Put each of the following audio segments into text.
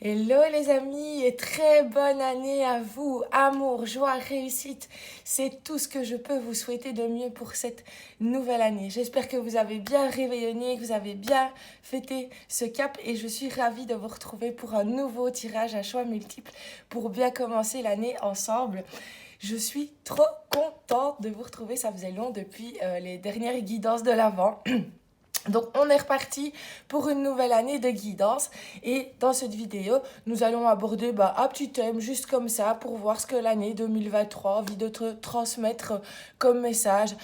Hello les amis et très bonne année à vous. Amour, joie, réussite, c'est tout ce que je peux vous souhaiter de mieux pour cette nouvelle année. J'espère que vous avez bien réveillonné, que vous avez bien fêté ce cap et je suis ravie de vous retrouver pour un nouveau tirage à choix multiples pour bien commencer l'année ensemble. Je suis trop contente de vous retrouver, ça faisait long depuis les dernières guidances de l'Avent. Donc on est reparti pour une nouvelle année de guidance et dans cette vidéo nous allons aborder un petit thème juste comme ça pour voir ce que l'année 2023 a envie de te transmettre comme message.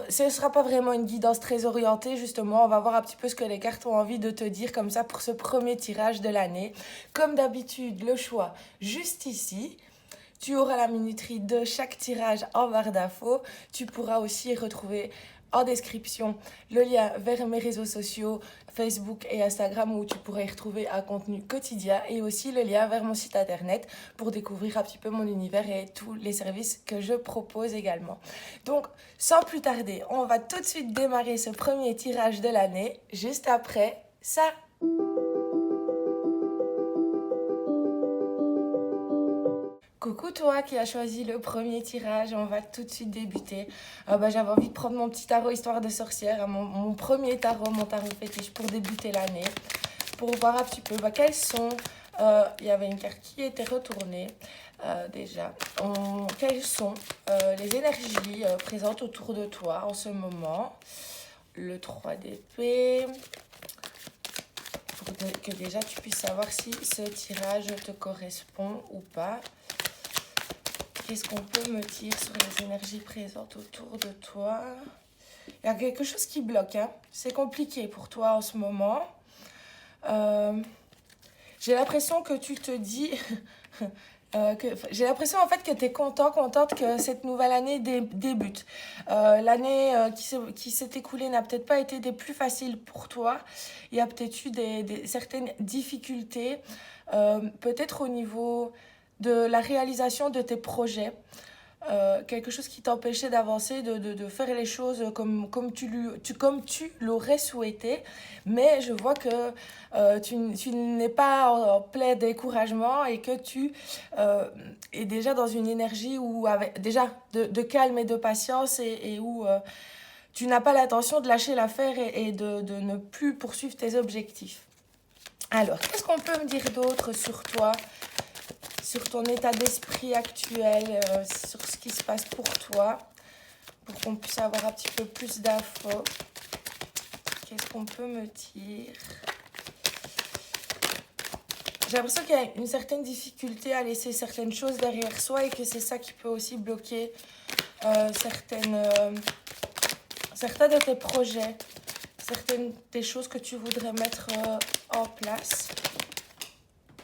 Ce ne sera pas vraiment une guidance très orientée justement, on va voir un petit peu ce que les cartes ont envie de te dire comme ça pour ce premier tirage de l'année. Comme d'habitude le choix juste ici. Tu auras la minuterie de chaque tirage en barre d'infos. Tu pourras aussi retrouver en description le lien vers mes réseaux sociaux, Facebook et Instagram où tu pourras y retrouver un contenu quotidien et aussi le lien vers mon site internet pour découvrir un petit peu mon univers et tous les services que je propose également. Donc, sans plus tarder, on va tout de suite démarrer ce premier tirage de l'année juste après ça. Coucou toi qui as choisi le premier tirage, on va tout de suite débuter. J'avais envie de prendre mon petit tarot histoire de sorcière, hein, mon premier tarot, mon tarot fétiche pour débuter l'année. Pour voir un petit peu quels sont... Il y avait une carte qui était retournée déjà. Quelles sont les énergies présentes autour de toi en ce moment. Le 3 d'épée. Pour que déjà tu puisses savoir si ce tirage te correspond ou pas. Qu'est-ce qu'on peut me dire sur les énergies présentes autour de toi? Il y a quelque chose qui bloque, hein. C'est compliqué pour toi en ce moment. J'ai l'impression que tu te dis... j'ai l'impression en fait que tu es contente que cette nouvelle année débute. L'année qui s'est écoulée n'a peut-être pas été des plus faciles pour toi. Il y a peut-être eu certaines difficultés, peut-être au niveau de la réalisation de tes projets. Quelque chose qui t'empêchait d'avancer, de faire les choses comme tu l'aurais souhaité. Mais je vois que tu n'es pas en plein découragement et que tu es déjà dans une énergie où, avec, déjà de calme et de patience et où tu n'as pas l'intention de lâcher l'affaire et de ne plus poursuivre tes objectifs. Alors, qu'est-ce qu'on peut me dire d'autre sur toi, sur ton état d'esprit actuel, sur ce qui se passe pour toi, pour qu'on puisse avoir un petit peu plus d'infos? Qu'est-ce qu'on peut me dire? J'ai l'impression qu'il y a une certaine difficulté à laisser certaines choses derrière soi et que c'est ça qui peut aussi bloquer certains de tes projets, certaines des choses que tu voudrais mettre en place.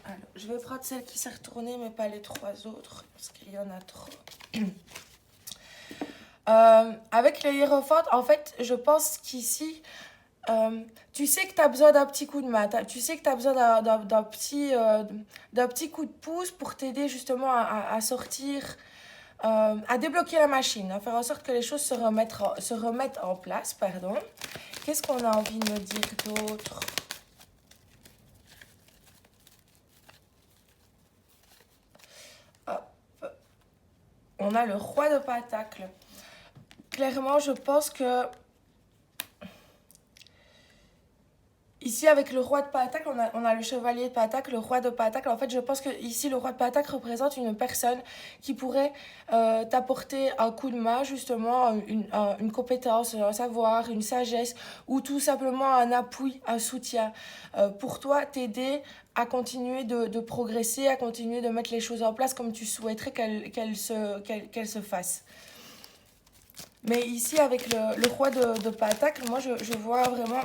Alors, je vais prendre celle qui s'est retournée, mais pas les trois autres, parce qu'il y en a trop. Avec le hiérophante, en fait, je pense qu'ici, tu sais que tu as besoin d'un petit coup de main. Tu sais que tu as besoin d'un petit coup de pouce pour t'aider justement à sortir, à débloquer la machine, à faire en sorte que les choses se remettent en place. Pardon. Qu'est-ce qu'on a envie de me dire d'autre? On a le roi de Pentacle. Clairement, je pense que ici, avec le roi de Pentacle, on a le chevalier de Pentacle, le roi de Pentacle. En fait, je pense que ici, le roi de Pentacle représente une personne qui pourrait t'apporter un coup de main, justement, une compétence, un savoir, une sagesse, ou tout simplement un appui, un soutien pour toi, t'aider à continuer de progresser, à continuer de mettre les choses en place comme tu souhaiterais qu'elles se fassent. Mais ici, avec le roi de Pentacle, moi, je vois vraiment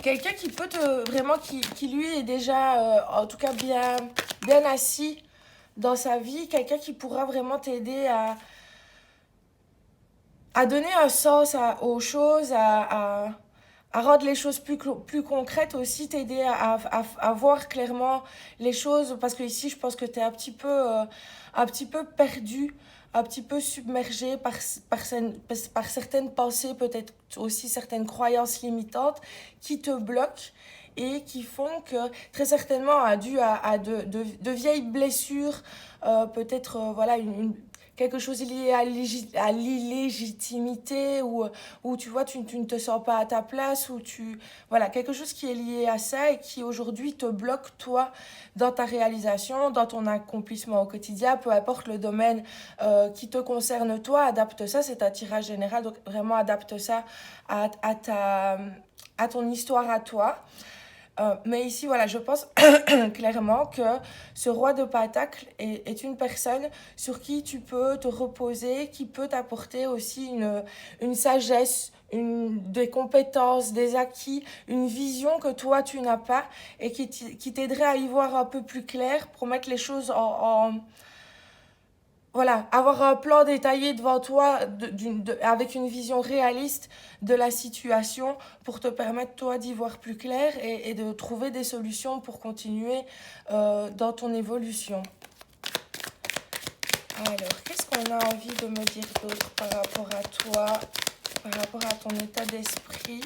quelqu'un qui peut vraiment, qui lui est déjà, en tout cas, bien assis dans sa vie. Quelqu'un qui pourra vraiment t'aider à donner un sens aux choses, à rendre les choses plus concrètes aussi, t'aider à voir clairement les choses. Parce que ici, je pense que tu es un petit peu perdu, un petit peu submergé par certaines pensées, peut-être aussi certaines croyances limitantes qui te bloquent et qui font que très certainement dû à de vieilles blessures, peut-être voilà quelque chose lié à l'illégitimité ou tu vois tu ne te sens pas à ta place ou voilà quelque chose qui est lié à ça et qui aujourd'hui te bloque toi dans ta réalisation, dans ton accomplissement au quotidien, peu importe le domaine qui te concerne toi, adapte ça, c'est un tirage général, donc vraiment adapte ça à ton histoire à toi. Mais ici, voilà, je pense clairement que ce roi de Pentacle est une personne sur qui tu peux te reposer, qui peut t'apporter aussi une sagesse, des compétences, des acquis, une vision que toi tu n'as pas et qui t'aiderait à y voir un peu plus clair pour mettre les choses voilà, avoir un plan détaillé devant toi avec une vision réaliste de la situation pour te permettre toi d'y voir plus clair et de trouver des solutions pour continuer dans ton évolution. Alors, qu'est-ce qu'on a envie de me dire d'autre par rapport à toi, par rapport à ton état d'esprit?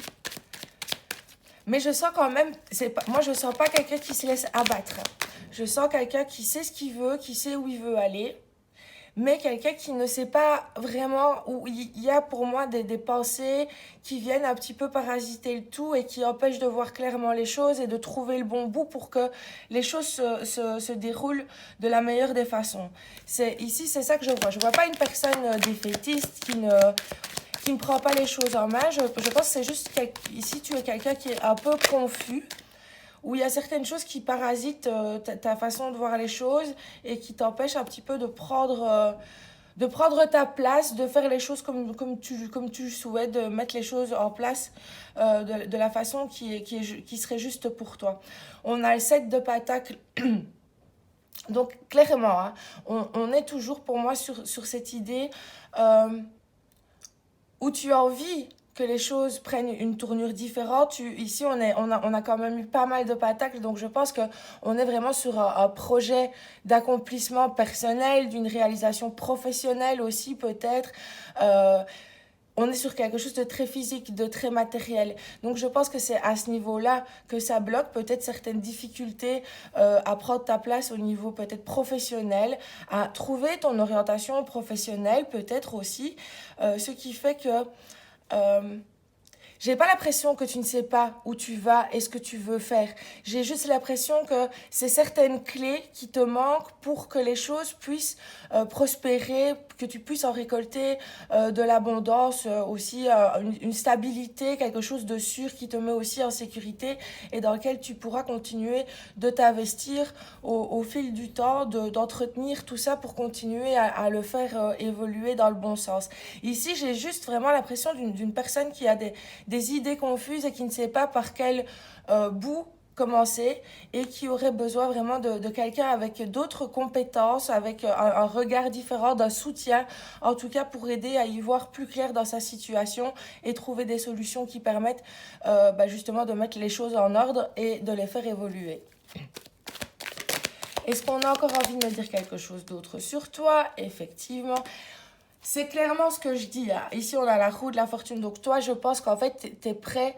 Mais je sens quand même, moi je sens pas quelqu'un qui se laisse abattre. Je sens quelqu'un qui sait ce qu'il veut, qui sait où il veut aller. Mais quelqu'un qui ne sait pas vraiment, où il y a pour moi des pensées qui viennent un petit peu parasiter le tout et qui empêchent de voir clairement les choses et de trouver le bon bout pour que les choses se déroulent de la meilleure des façons. Ici, c'est ça que je vois. Je ne vois pas une personne défaitiste qui ne prend pas les choses en main. Je pense que c'est juste ici, tu es quelqu'un qui est un peu confus, où il y a certaines choses qui parasitent ta façon de voir les choses et qui t'empêchent un petit peu de prendre ta place, de faire les choses comme tu souhaites, de mettre les choses en place de la façon qui serait juste pour toi. On a le 7 de Pentacle. Donc clairement, hein, on est toujours pour moi sur cette idée où tu as envie que les choses prennent une tournure différente. Ici, on a quand même eu pas mal de Pentacles, donc je pense qu'on est vraiment sur un projet d'accomplissement personnel, d'une réalisation professionnelle aussi peut-être. On est sur quelque chose de très physique, de très matériel. Donc je pense que c'est à ce niveau-là que ça bloque peut-être certaines difficultés à prendre ta place au niveau peut-être professionnel, à trouver ton orientation professionnelle peut-être aussi, ce qui fait que j'ai pas l'impression que tu ne sais pas où tu vas et ce que tu veux faire. J'ai juste l'impression que c'est certaines clés qui te manquent pour que les choses puissent prospérer, que tu puisses en récolter de l'abondance, aussi une stabilité, quelque chose de sûr qui te met aussi en sécurité et dans lequel tu pourras continuer de t'investir au fil du temps, d'entretenir tout ça pour continuer à le faire évoluer dans le bon sens. Ici, j'ai juste vraiment l'impression d'une personne qui a des idées confuses et qui ne sait pas par quel bout commencer et qui aurait besoin vraiment de quelqu'un avec d'autres compétences, avec un regard différent, d'un soutien, en tout cas pour aider à y voir plus clair dans sa situation et trouver des solutions qui permettent justement de mettre les choses en ordre et de les faire évoluer. Est-ce qu'on a encore envie de me dire quelque chose d'autre sur toi? Effectivement. C'est clairement ce que je dis. Hein. Ici, on a la roue de la fortune. Donc, toi, je pense qu'en fait, t'es prête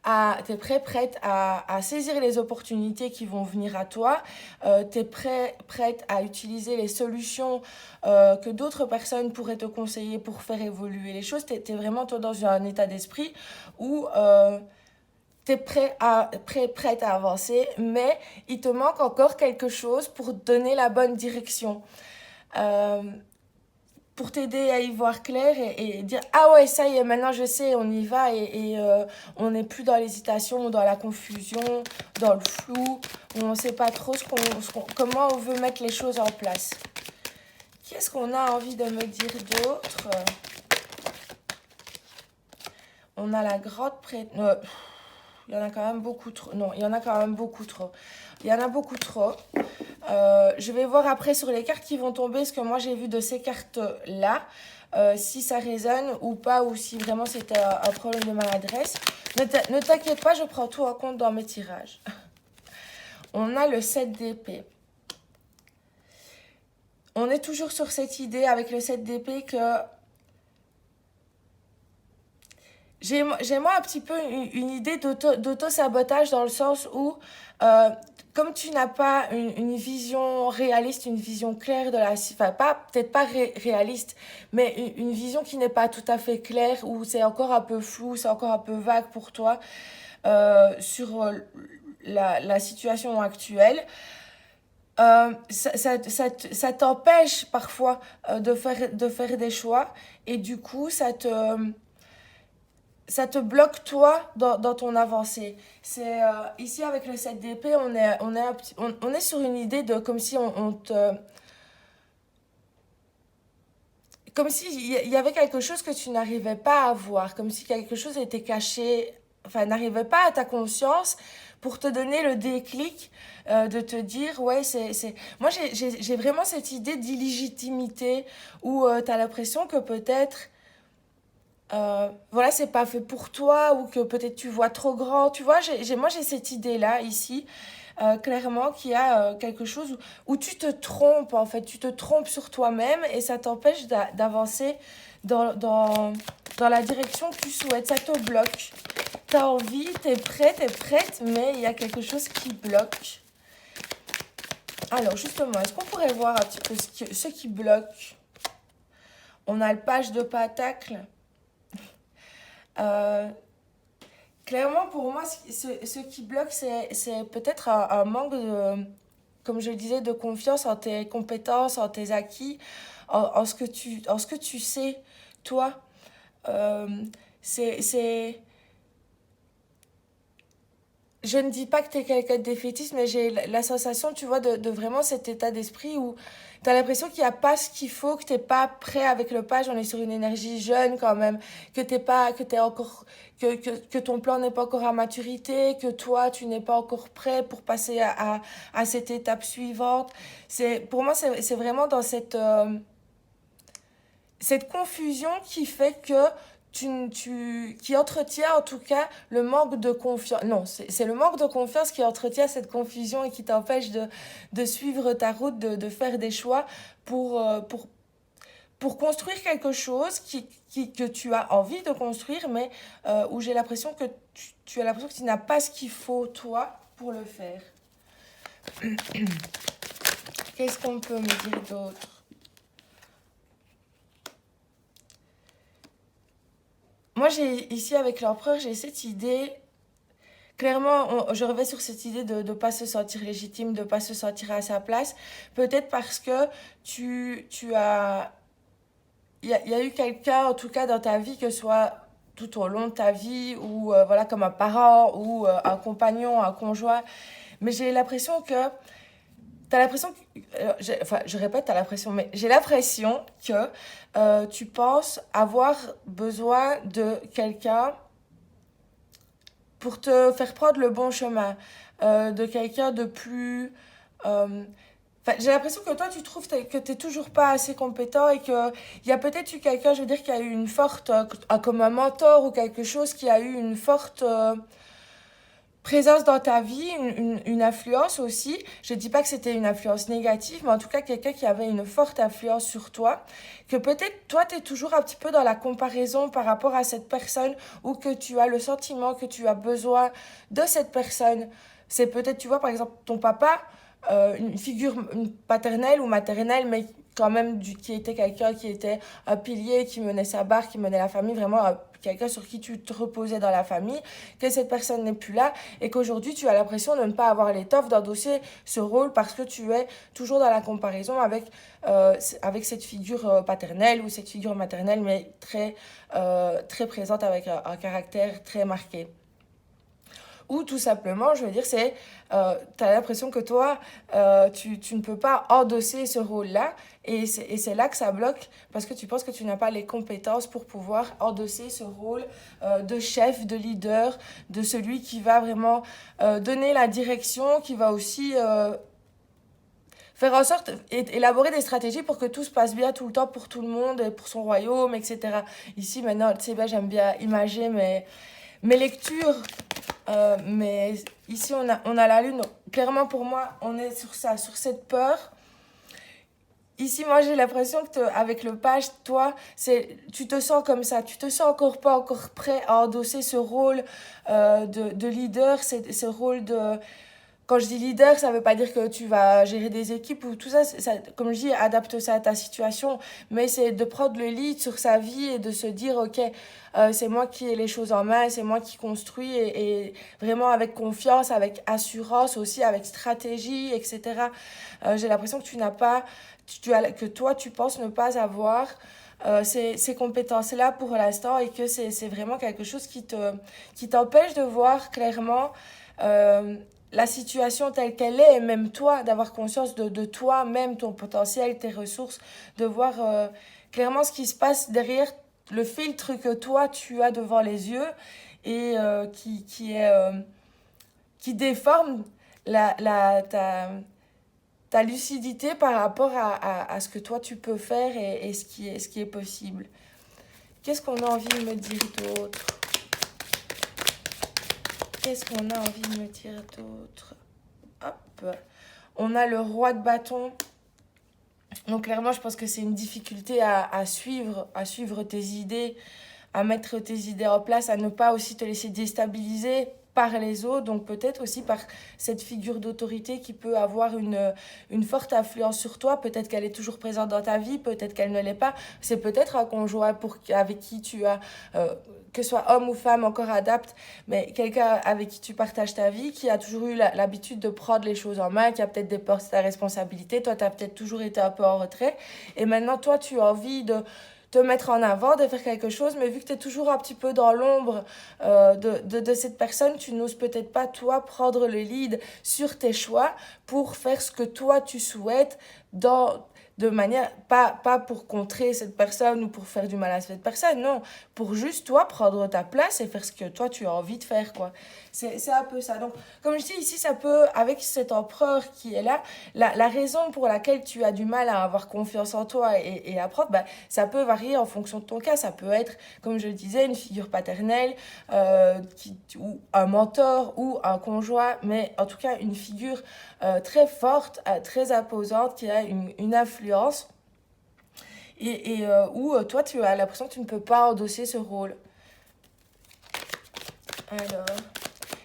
à saisir les opportunités qui vont venir à toi. T'es prête à utiliser les solutions que d'autres personnes pourraient te conseiller pour faire évoluer les choses. T'es vraiment, toi, dans un état d'esprit où t'es prête à avancer, mais il te manque encore quelque chose pour donner la bonne direction. Pour t'aider à y voir clair et dire ah ouais ça y est maintenant je sais on y va et on n'est plus dans l'hésitation, dans la confusion, dans le flou où on ne sait pas trop comment on veut mettre les choses en place. Qu'est-ce qu'on a envie de me dire d'autre? On a la grotte près... il y en a quand même beaucoup trop. Non, il y en a quand même beaucoup trop. Il y en a beaucoup trop. Je vais voir après sur les cartes qui vont tomber ce que moi j'ai vu de ces cartes-là. Si ça résonne ou pas, ou si vraiment c'était un problème de maladresse. Ne t'inquiète pas, je prends tout en compte dans mes tirages. On a le 7 d'épée. On est toujours sur cette idée avec le 7 d'épée que... j'ai moi un petit peu une idée d'auto-sabotage dans le sens où, euh, comme tu n'as pas une vision réaliste, une vision claire de la... Enfin, peut-être pas réaliste, mais une vision qui n'est pas tout à fait claire, où c'est encore un peu flou, c'est encore un peu vague pour toi sur la situation actuelle. Ça t'empêche parfois de faire des choix et du coup ça te bloque toi dans ton avancée. C'est ici avec le 7 d'épée, on est sur une idée de comme si on te comme si il y avait quelque chose que tu n'arrivais pas à voir, comme si quelque chose était caché, enfin n'arrivait pas à ta conscience pour te donner le déclic de te dire ouais c'est moi j'ai vraiment cette idée d'illégitimité où tu as l'impression que peut-être voilà, c'est pas fait pour toi ou que peut-être tu vois trop grand. Tu vois, moi j'ai cette idée-là ici, clairement, qu'il y a quelque chose où tu te trompes en fait, tu te trompes sur toi-même et ça t'empêche d'avancer dans la direction que tu souhaites. Ça te bloque. T'as envie, t'es prête, mais il y a quelque chose qui bloque. Alors justement, est-ce qu'on pourrait voir un petit peu ce qui bloque? On a le page de pentacle. Euh, Clairement, pour moi, ce qui bloque, c'est peut-être un manque de, comme je le disais, de confiance en tes compétences, en tes acquis, en ce que tu sais, toi. Euh, c'est, je ne dis pas que tu es quelqu'un de défaitiste, mais j'ai la sensation, tu vois, de vraiment cet état d'esprit où tu as l'impression qu'il n'y a pas ce qu'il faut, que tu n'es pas prêt avec le page. On est sur une énergie jeune quand même, que t'es pas, que t'es encore, que ton plan n'est pas encore à maturité, que toi, tu n'es pas encore prêt pour passer à cette étape suivante. Pour moi, c'est vraiment dans cette confusion qui fait que qui entretient en tout cas le manque de confiance. Non, c'est le manque de confiance qui entretient cette confusion et qui t'empêche de suivre ta route, de faire des choix pour construire quelque chose que tu as envie de construire, mais où j'ai l'impression que tu as l'impression que tu n'as pas ce qu'il faut, toi, pour le faire. Qu'est-ce qu'on peut me dire d'autre? Moi, j'ai ici avec l'empereur, j'ai cette idée. Clairement, je reviens sur cette idée de ne pas se sentir légitime, de ne pas se sentir à sa place. Peut-être parce que tu as... Il y a eu quelqu'un, en tout cas dans ta vie, que ce soit tout au long de ta vie, ou voilà, comme un parent, ou un compagnon, un conjoint. Mais j'ai l'impression que... T'as l'impression que... enfin, je répète, t'as l'impression, mais j'ai l'impression que tu penses avoir besoin de quelqu'un pour te faire prendre le bon chemin, de quelqu'un de plus... euh, Enfin, j'ai l'impression que toi, tu trouves que tu n'es toujours pas assez compétent et qu'il y a peut-être eu quelqu'un, je veux dire, qui a eu une forte, comme un mentor ou quelque chose, qui a eu une forte présence dans ta vie, une influence aussi. Je ne dis pas que c'était une influence négative, mais en tout cas, quelqu'un qui avait une forte influence sur toi, que peut-être toi, tu es toujours un petit peu dans la comparaison par rapport à cette personne ou que tu as le sentiment que tu as besoin de cette personne. C'est peut-être, tu vois, par exemple, ton papa, une figure paternelle ou maternelle, mais quand même qui était quelqu'un qui était un pilier, qui menait sa barque, qui menait la famille, vraiment quelqu'un sur qui tu te reposais dans la famille, que cette personne n'est plus là et qu'aujourd'hui tu as l'impression de ne pas avoir l'étoffe d'endosser ce rôle parce que tu es toujours dans la comparaison avec cette figure paternelle ou cette figure maternelle, mais très présente avec un caractère très marqué. Ou tout simplement, je veux dire, tu as l'impression que toi, tu ne peux pas endosser ce rôle-là. Et c'est là que ça bloque parce que tu penses que tu n'as pas les compétences pour pouvoir endosser ce rôle de chef, de leader, de celui qui va vraiment donner la direction, qui va aussi faire en sorte, élaborer des stratégies pour que tout se passe bien tout le temps pour tout le monde, et pour son royaume, etc. Ici, maintenant, tu sais bien, j'aime bien imager mes lectures. Mais ici, on a la lune. Clairement, pour moi, on est sur ça, sur cette peur. Ici, moi, j'ai l'impression que avec le page, toi, tu te sens comme ça. Tu te sens encore pas encore prêt à endosser ce rôle de leader, ce rôle de... Quand je dis leader, ça veut pas dire que tu vas gérer des équipes ou tout ça. Comme je dis, adapte ça à ta situation. Mais c'est de prendre le lead sur sa vie et de se dire, OK, c'est moi qui ai les choses en main, c'est moi qui construis et vraiment avec confiance, avec assurance aussi, avec stratégie, etc. J'ai l'impression que tu n'as pas, que toi, tu penses ne pas avoir ces compétences-là pour l'instant et que c'est vraiment quelque chose qui t'empêche de voir clairement la situation telle qu'elle est et même toi, d'avoir conscience de toi, même ton potentiel, tes ressources, de voir clairement ce qui se passe derrière le filtre que toi, tu as devant les yeux et qui déforme ta lucidité par rapport à ce que toi tu peux faire et ce qui est possible. Qu'est-ce qu'on a envie de me dire d'autre? Qu'est-ce qu'on a envie de me dire d'autre? Hop. On a le roi de bâton. Donc clairement, je pense que c'est une difficulté à suivre tes idées, à mettre tes idées en place, à ne pas aussi te laisser déstabiliser par les autres, donc peut-être aussi par cette figure d'autorité qui peut avoir une forte influence sur toi, peut-être qu'elle est toujours présente dans ta vie, peut-être qu'elle ne l'est pas, c'est peut-être un conjoint avec qui tu as, que ce soit homme ou femme, encore adapte, mais quelqu'un avec qui tu partages ta vie, qui a toujours eu l'habitude de prendre les choses en main, qui a peut-être des postes à responsabilité, toi tu as peut-être toujours été un peu en retrait, et maintenant toi tu as envie de te mettre en avant, de faire quelque chose, mais vu que tu es toujours un petit peu dans l'ombre de cette personne, tu n'oses peut-être pas, toi, prendre le lead sur tes choix pour faire ce que toi, tu souhaites de manière, pas pour contrer cette personne ou pour faire du mal à cette personne, non, pour juste, toi, prendre ta place et faire ce que toi, tu as envie de faire, quoi. C'est un peu ça. Donc, comme je dis ici, ça peut, avec cet empereur qui est là, la raison pour laquelle tu as du mal à avoir confiance en toi et à prendre, bah, ça peut varier en fonction de ton cas. Ça peut être, comme je le disais, une figure paternelle, ou un mentor ou un conjoint, mais en tout cas une figure très forte, très imposante, qui a une influence où toi tu as l'impression que tu ne peux pas endosser ce rôle. Alors,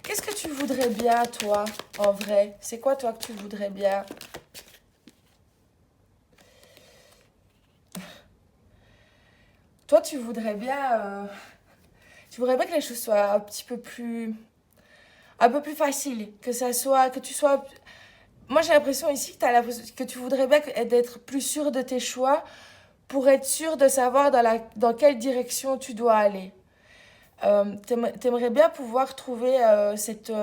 qu'est-ce que tu voudrais bien, toi, en vrai? C'est quoi, toi, que tu voudrais bien? Toi, tu voudrais bien que les choses soient un peu plus faciles, que tu sois. Moi, j'ai l'impression ici que que tu voudrais bien d'être plus sûr de tes choix pour être sûr de savoir dans quelle direction tu dois aller. T'aimerais bien pouvoir trouver cet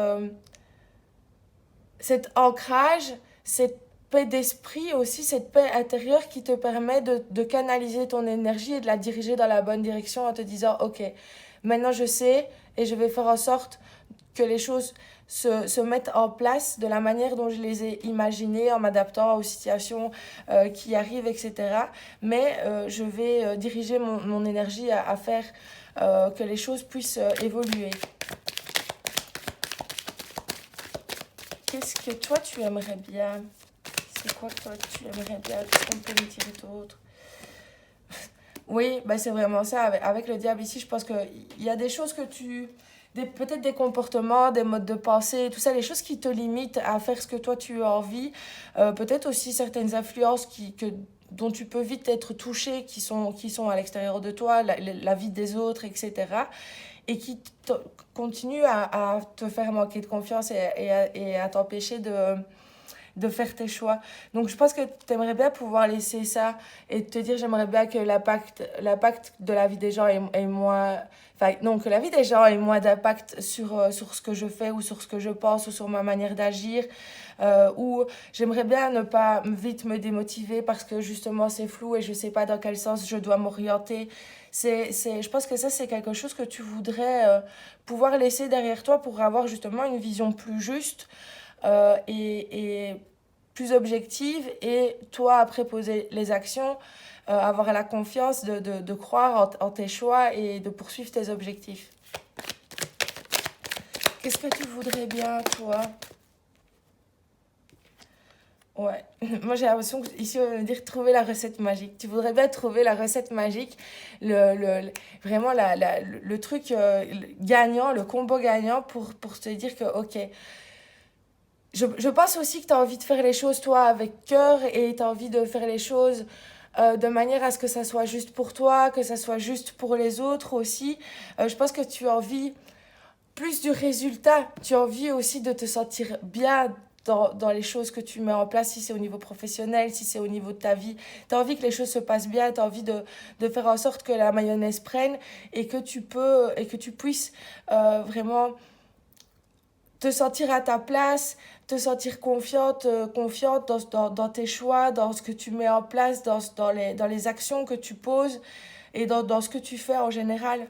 ancrage, cette paix d'esprit aussi, cette paix intérieure qui te permet de canaliser ton énergie et de la diriger dans la bonne direction en te disant, OK, maintenant je sais et je vais faire en sorte que les choses se mettent en place de la manière dont je les ai imaginées en m'adaptant aux situations qui arrivent, etc. Mais je vais diriger mon énergie à faire que les choses puissent évoluer. Qu'est-ce que toi tu aimerais bien? C'est quoi que toi tu aimerais bien? Qu'est-ce qu'on peut me dire d'autre? Oui, bah c'est vraiment ça. Avec le diable ici, je pense qu'il y a des choses que peut-être des comportements, des modes de pensée, tout ça, les choses qui te limitent à faire ce que toi tu as envie. Peut-être aussi certaines influences dont tu peux vite être touché, qui sont à l'extérieur de toi, la vie des autres, etc. Et qui continuent à te faire manquer de confiance et à t'empêcher de faire tes choix. Donc je pense que tu aimerais bien pouvoir laisser ça et te dire j'aimerais bien que l'impact de la vie des gens est moins... Enfin non, que la vie des gens ait moins d'impact sur ce que je fais ou sur ce que je pense ou sur ma manière d'agir. Ou j'aimerais bien ne pas vite me démotiver parce que justement c'est flou et je sais pas dans quel sens je dois m'orienter. Je pense que ça c'est quelque chose que tu voudrais pouvoir laisser derrière toi pour avoir justement une vision plus juste et plus objective et toi après poser les actions, avoir la confiance de croire en tes choix et de poursuivre tes objectifs. Qu'est-ce que tu voudrais bien toi? Ouais, moi j'ai l'impression qu'ici on va me dire trouver la recette magique. Tu voudrais bien trouver la recette magique, vraiment le truc gagnant, le combo gagnant pour te dire que ok. Je pense aussi que tu as envie de faire les choses toi avec cœur et tu as envie de faire les choses de manière à ce que ça soit juste pour toi, que ça soit juste pour les autres aussi. Je pense que tu as envie plus du résultat, tu as envie aussi de te sentir bien dans les choses que tu mets en place, si c'est au niveau professionnel, si c'est au niveau de ta vie. Tu as envie que les choses se passent bien, tu as envie de faire en sorte que la mayonnaise prenne et que tu puisses vraiment te sentir à ta place, te sentir confiante, confiante dans tes choix, dans ce que tu mets en place, dans les actions que tu poses et dans ce que tu fais en général.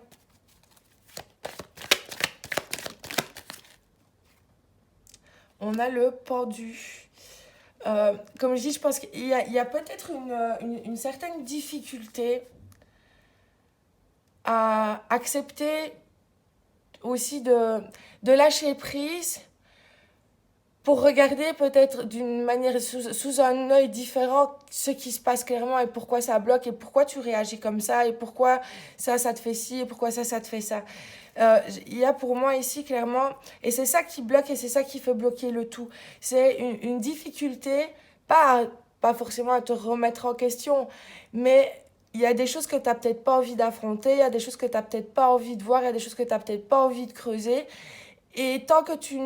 On a le pendu. Comme je dis, je pense qu'il y a peut-être une certaine difficulté à accepter aussi de lâcher prise pour regarder peut-être d'une manière sous un œil différent ce qui se passe clairement et pourquoi ça bloque et pourquoi tu réagis comme ça et pourquoi ça te fait ci et pourquoi ça te fait ça. Il y a pour moi ici clairement, et c'est ça qui bloque et c'est ça qui fait bloquer le tout, c'est une difficulté, pas forcément à te remettre en question, mais il y a des choses que tu n'as peut-être pas envie d'affronter, il y a des choses que tu n'as peut-être pas envie de voir, il y a des choses que tu n'as peut-être pas envie de creuser. Et tant que tu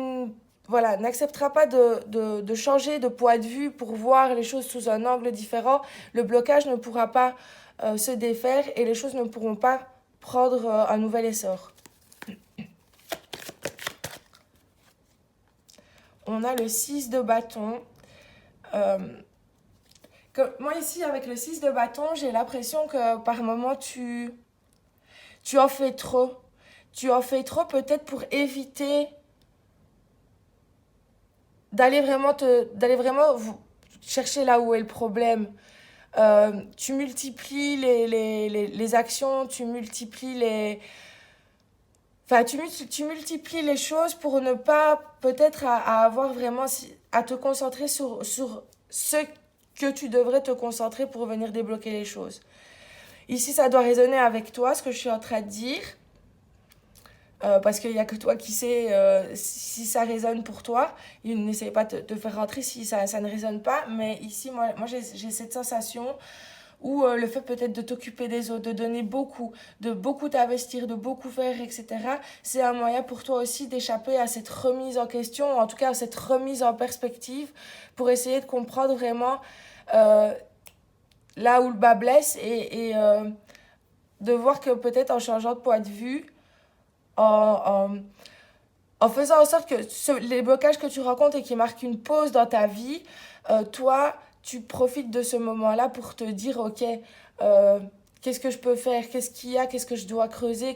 voilà, n'accepteras pas de changer de point de vue pour voir les choses sous un angle différent, le blocage ne pourra pas se défaire et les choses ne pourront pas prendre un nouvel essor. On a le 6 de bâton. Euh, Moi ici, avec le 6 de bâton, j'ai l'impression que par moment, tu en fais trop. Tu en fais trop peut-être pour éviter d'aller vraiment chercher là où est le problème. Tu multiplies les actions, tu multiplies Enfin, tu multiplies les choses pour ne pas peut-être à avoir vraiment à te concentrer sur ce que tu devrais te concentrer pour venir débloquer les choses. Ici, ça doit résonner avec toi, ce que je suis en train de dire. Parce qu'il n'y a que toi qui sais si ça résonne pour toi. Il n'essaye pas de te faire rentrer si ça ne résonne pas. Mais ici, moi j'ai cette sensation où le fait peut-être de t'occuper des autres, de donner beaucoup, de beaucoup t'investir, de beaucoup faire, etc., c'est un moyen pour toi aussi d'échapper à cette remise en question, en tout cas à cette remise en perspective, pour essayer de comprendre vraiment euh, là où le bas blesse et de voir que peut-être en changeant de point de vue, en, en faisant en sorte que les blocages que tu rencontres et qui marquent une pause dans ta vie, toi, tu profites de ce moment-là pour te dire, ok, qu'est-ce que je peux faire, qu'est-ce qu'il y a, qu'est-ce que je dois creuser,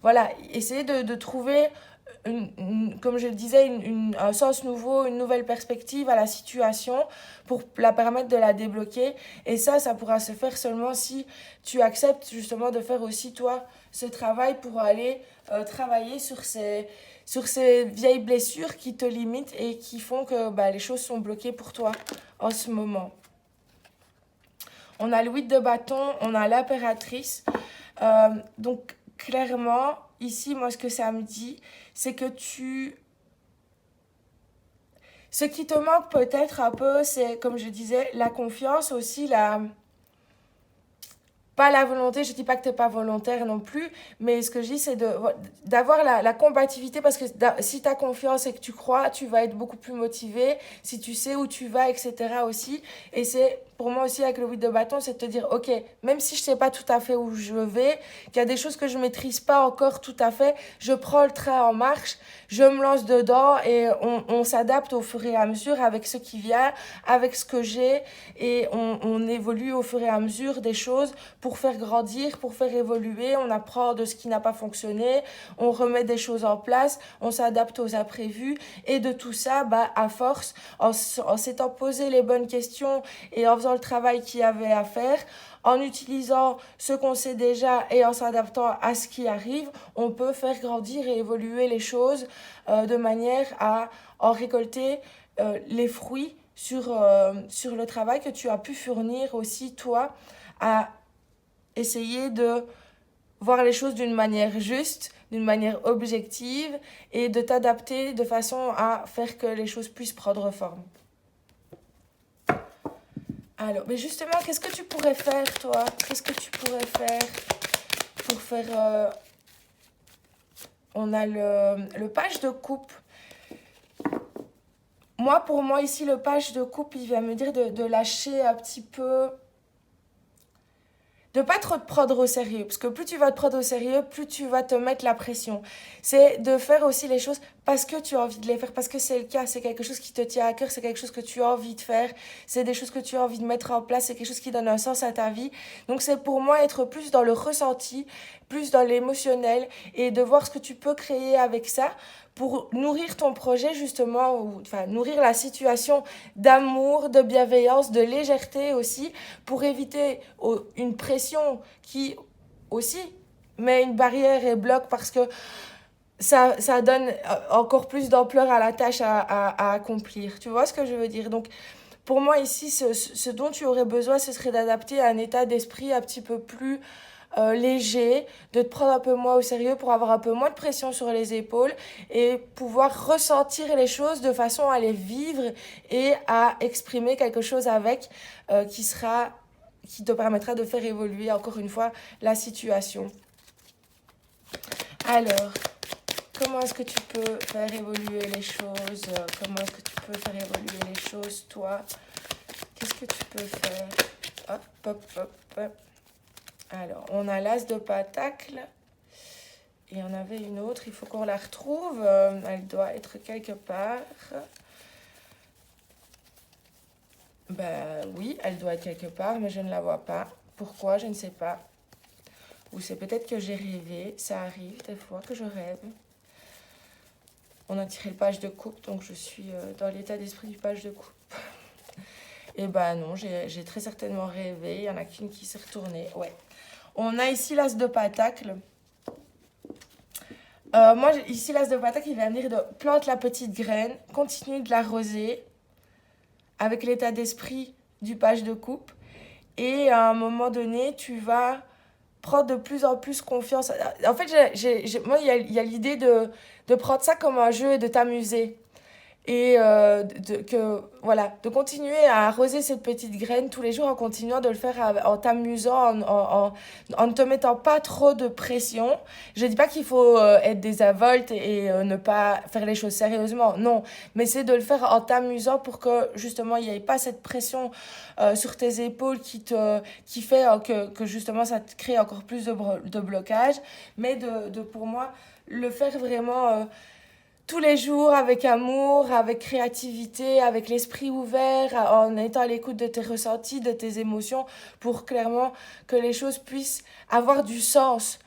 Voilà, essayer de trouver, comme je le disais, un sens nouveau, une nouvelle perspective à la situation pour la permettre de la débloquer. Et ça pourra se faire seulement si tu acceptes justement de faire aussi, toi, ce travail pour aller travailler sur ces vieilles blessures qui te limitent et qui font que bah, les choses sont bloquées pour toi en ce moment. On a le 8 de bâton, on a l'impératrice. Donc clairement, ici, moi, ce que ça me dit, c'est que ce qui te manque peut-être un peu, c'est, comme je disais, la confiance aussi, pas la volonté, je dis pas que t'es pas volontaire non plus, mais ce que je dis c'est d'avoir la combativité parce que si tu as confiance et que tu crois, tu vas être beaucoup plus motivé, si tu sais où tu vas, etc. aussi. Et c'est pour moi aussi avec le 8 de bâton, c'est de te dire, ok, même si je sais pas tout à fait où je vais, qu'il y a des choses que je maîtrise pas encore tout à fait, je prends le train en marche, je me lance dedans et on s'adapte au fur et à mesure avec ce qui vient, avec ce que j'ai et on évolue au fur et à mesure des choses pour faire grandir, pour faire évoluer, on apprend de ce qui n'a pas fonctionné, on remet des choses en place, on s'adapte aux imprévus et de tout ça, bah, à force, en s'étant posé les bonnes questions et en faisant le travail qu'il y avait à faire, en utilisant ce qu'on sait déjà et en s'adaptant à ce qui arrive, on peut faire grandir et évoluer les choses de manière à en récolter les fruits sur le travail que tu as pu fournir aussi, toi, à essayer de voir les choses d'une manière juste, d'une manière objective et de t'adapter de façon à faire que les choses puissent prendre forme. Alors, mais justement, qu'est-ce que tu pourrais faire, toi? Qu'est-ce que tu pourrais faire pour faire... on a le page de coupe. Moi, pour moi, ici, le page de coupe, il vient me dire de lâcher un petit peu... De pas trop te prendre au sérieux, parce que plus tu vas te prendre au sérieux, plus tu vas te mettre la pression. C'est de faire aussi les choses parce que tu as envie de les faire, parce que c'est le cas, c'est quelque chose qui te tient à cœur, c'est quelque chose que tu as envie de faire, c'est des choses que tu as envie de mettre en place, c'est quelque chose qui donne un sens à ta vie. Donc c'est pour moi être plus dans le ressenti, plus dans l'émotionnel et de voir ce que tu peux créer avec ça pour nourrir ton projet justement, ou enfin nourrir la situation d'amour, de bienveillance, de légèreté aussi, pour éviter une pression qui aussi met une barrière et bloque parce que ça donne encore plus d'ampleur à la tâche à accomplir. Tu vois ce que je veux dire? Donc pour moi ici, ce dont tu aurais besoin, ce serait d'adapter un état d'esprit un petit peu plus léger, de te prendre un peu moins au sérieux pour avoir un peu moins de pression sur les épaules et pouvoir ressentir les choses de façon à les vivre et à exprimer quelque chose avec qui te permettra de faire évoluer encore une fois la situation. Alors, comment est-ce que tu peux faire évoluer les choses? Comment est-ce que tu peux faire évoluer les choses, toi? Qu'est-ce que tu peux faire? Hop, hop, hop, hop. Alors, on a l'as de pentacle. Et on avait une autre, il faut qu'on la retrouve. Elle doit être quelque part. Ben oui, elle doit être quelque part, mais je ne la vois pas. Pourquoi? Je ne sais pas. Ou c'est peut-être que j'ai rêvé. Ça arrive des fois que je rêve. On a tiré le page de coupe, donc je suis dans l'état d'esprit du page de coupe. Et ben non, j'ai très certainement rêvé. Il y en a qu'une qui s'est retournée. Ouais. On a ici l'as de pentacle. Moi, ici, l'as de pentacle, il va venir de plante la petite graine, continue de l'arroser avec l'état d'esprit du page de coupe. Et à un moment donné, tu vas prendre de plus en plus confiance. En fait, moi, il y a l'idée de prendre ça comme un jeu et de t'amuser. Et voilà, de continuer à arroser cette petite graine tous les jours en continuant de le faire en t'amusant, en ne te mettant pas trop de pression. Je ne dis pas qu'il faut être désinvolte et ne pas faire les choses sérieusement, non. Mais c'est de le faire en t'amusant pour que justement il n'y ait pas cette pression sur tes épaules qui fait que justement ça te crée encore plus de blocage. Mais pour moi, le faire vraiment... tous les jours avec amour, avec créativité, avec l'esprit ouvert, en étant à l'écoute de tes ressentis, de tes émotions, pour clairement que les choses puissent avoir du sens,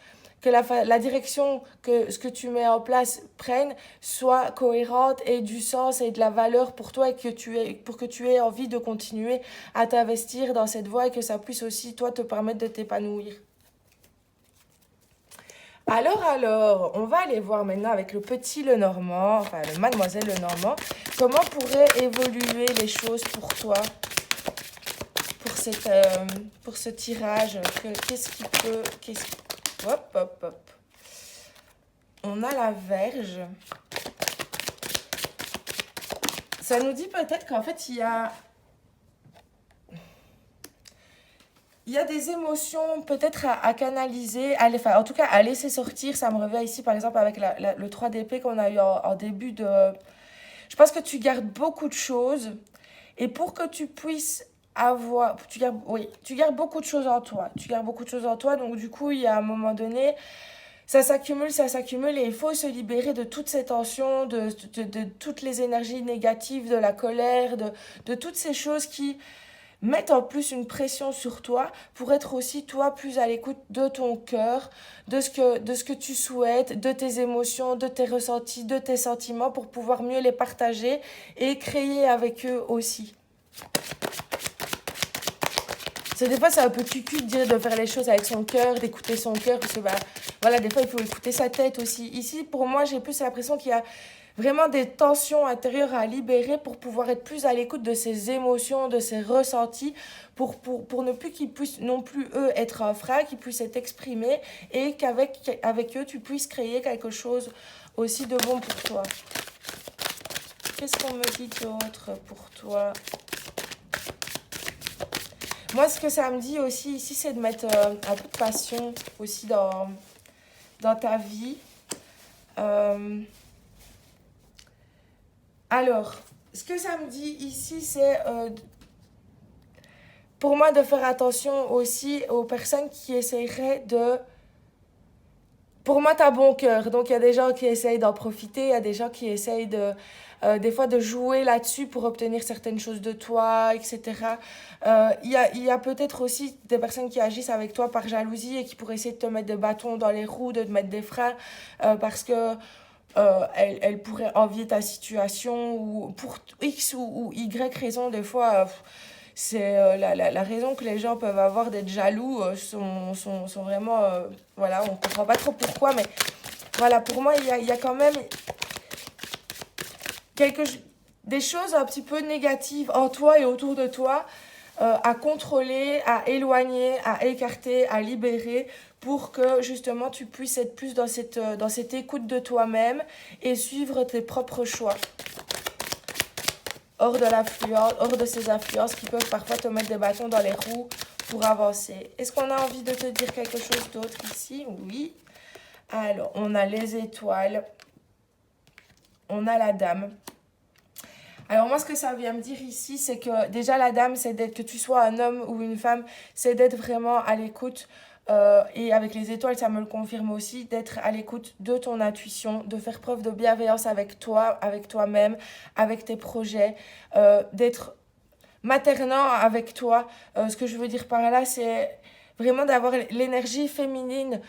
que la direction que ce que tu mets en place prenne soit cohérente et du sens et de la valeur pour toi et pour que tu aies envie de continuer à t'investir dans cette voie et que ça puisse aussi, toi, te permettre de t'épanouir. Alors, on va aller voir maintenant avec le petit Lenormand, enfin le mademoiselle Lenormand, comment pourraient évoluer les choses pour toi, pour ce tirage. Qu'est-ce qui peut... Hop, hop, hop. On a la Vierge. Ça nous dit peut-être qu'en fait, il y a des émotions peut-être à canaliser, enfin, en tout cas à laisser sortir. Ça me revient ici par exemple avec le 3 d'épée qu'on a eu en début de... Je pense que tu gardes beaucoup de choses et pour que tu puisses avoir... tu gardes beaucoup de choses en toi. Tu gardes beaucoup de choses en toi, donc du coup il y a un moment donné... ça s'accumule et il faut se libérer de toutes ces tensions, de toutes les énergies négatives, de la colère, de toutes ces choses qui mettent en plus une pression sur toi pour être aussi toi plus à l'écoute de ton cœur, de ce que tu souhaites, de tes émotions, de tes ressentis, de tes sentiments pour pouvoir mieux les partager et créer avec eux aussi. Des fois, c'est un peu cucu de dire de faire les choses avec son cœur, d'écouter son cœur, parce que voilà, des fois, il faut écouter sa tête aussi. Ici, pour moi, j'ai plus l'impression qu'il y a vraiment des tensions intérieures à libérer pour pouvoir être plus à l'écoute de ses émotions, de ses ressentis, pour ne plus qu'ils puissent non plus, eux, être un frein, qu'ils puissent être exprimés et avec eux, tu puisses créer quelque chose aussi de bon pour toi. Qu'est-ce qu'on me dit d'autre pour toi? Moi, ce que ça me dit aussi ici, c'est de mettre un peu de passion aussi dans ta vie. Alors, ce que ça me dit ici, c'est pour moi de faire attention aussi aux personnes qui essaieraient de... Pour moi, tu as bon cœur. Donc, il y a des gens qui essayent d'en profiter, il y a des gens qui essayent des fois de jouer là-dessus pour obtenir certaines choses de toi, etc. Il y a peut-être aussi des personnes qui agissent avec toi par jalousie et qui pourraient essayer de te mettre des bâtons dans les roues, de te mettre des freins, parce que elle pourrait envier ta situation ou pour X ou Y raison, des fois, c'est la raison que les gens peuvent avoir d'être jaloux sont vraiment, voilà, on comprend pas trop pourquoi, mais voilà, pour moi, il y a quand même quelque, des choses un petit peu négatives en toi et autour de toi à contrôler, à éloigner, à écarter, à libérer pour que justement tu puisses être plus dans cette écoute de toi-même et suivre tes propres choix. Hors de ces influences qui peuvent parfois te mettre des bâtons dans les roues pour avancer. Est-ce qu'on a envie de te dire quelque chose d'autre ici? Oui. Alors, on a les étoiles. On a la dame. Alors moi, ce que ça vient me dire ici, c'est que déjà la dame, c'est d'être, que tu sois un homme ou une femme, c'est d'être vraiment à l'écoute. Et avec les étoiles, ça me le confirme aussi, d'être à l'écoute de ton intuition, de faire preuve de bienveillance avec toi, avec toi-même, avec tes projets, d'être maternant avec toi. Ce que je veux dire par là, c'est vraiment d'avoir l'énergie féminine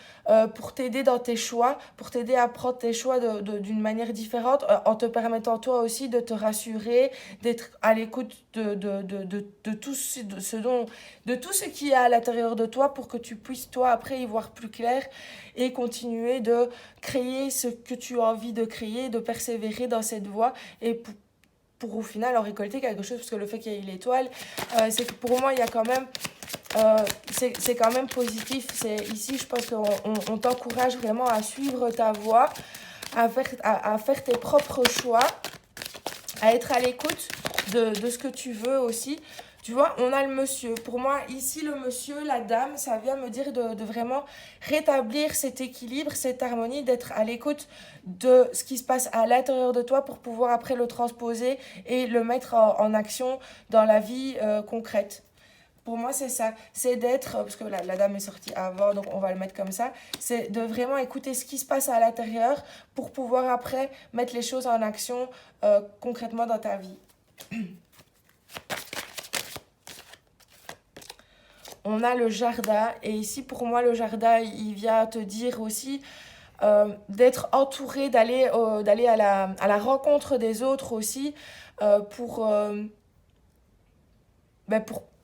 pour t'aider dans tes choix, pour t'aider à prendre tes choix d'une manière différente, en te permettant toi aussi de te rassurer, d'être à l'écoute de tout de tout ce qui est à l'intérieur de toi pour que tu puisses toi après y voir plus clair et continuer de créer ce que tu as envie de créer, de persévérer dans cette voie et pour au final en récolter quelque chose, parce que le fait qu'il y ait l'étoile, c'est que pour moi il y a quand même c'est quand même positif. Ici, je pense qu'on t'encourage vraiment à suivre ta voie, à faire tes propres choix, à être à l'écoute de ce que tu veux aussi. Tu vois, on a le monsieur. Pour moi, ici, le monsieur, la dame, ça vient me dire de vraiment rétablir cet équilibre, cette harmonie, d'être à l'écoute de ce qui se passe à l'intérieur de toi pour pouvoir après le transposer et le mettre en action dans la vie concrète. Pour moi, c'est ça. C'est d'être, parce que la dame est sortie avant, donc on va le mettre comme ça. C'est de vraiment écouter ce qui se passe à l'intérieur pour pouvoir après mettre les choses en action concrètement dans ta vie. On a le jardin. Et ici, pour moi, le jardin, il vient te dire aussi d'être entouré, d'aller à la rencontre des autres aussi pour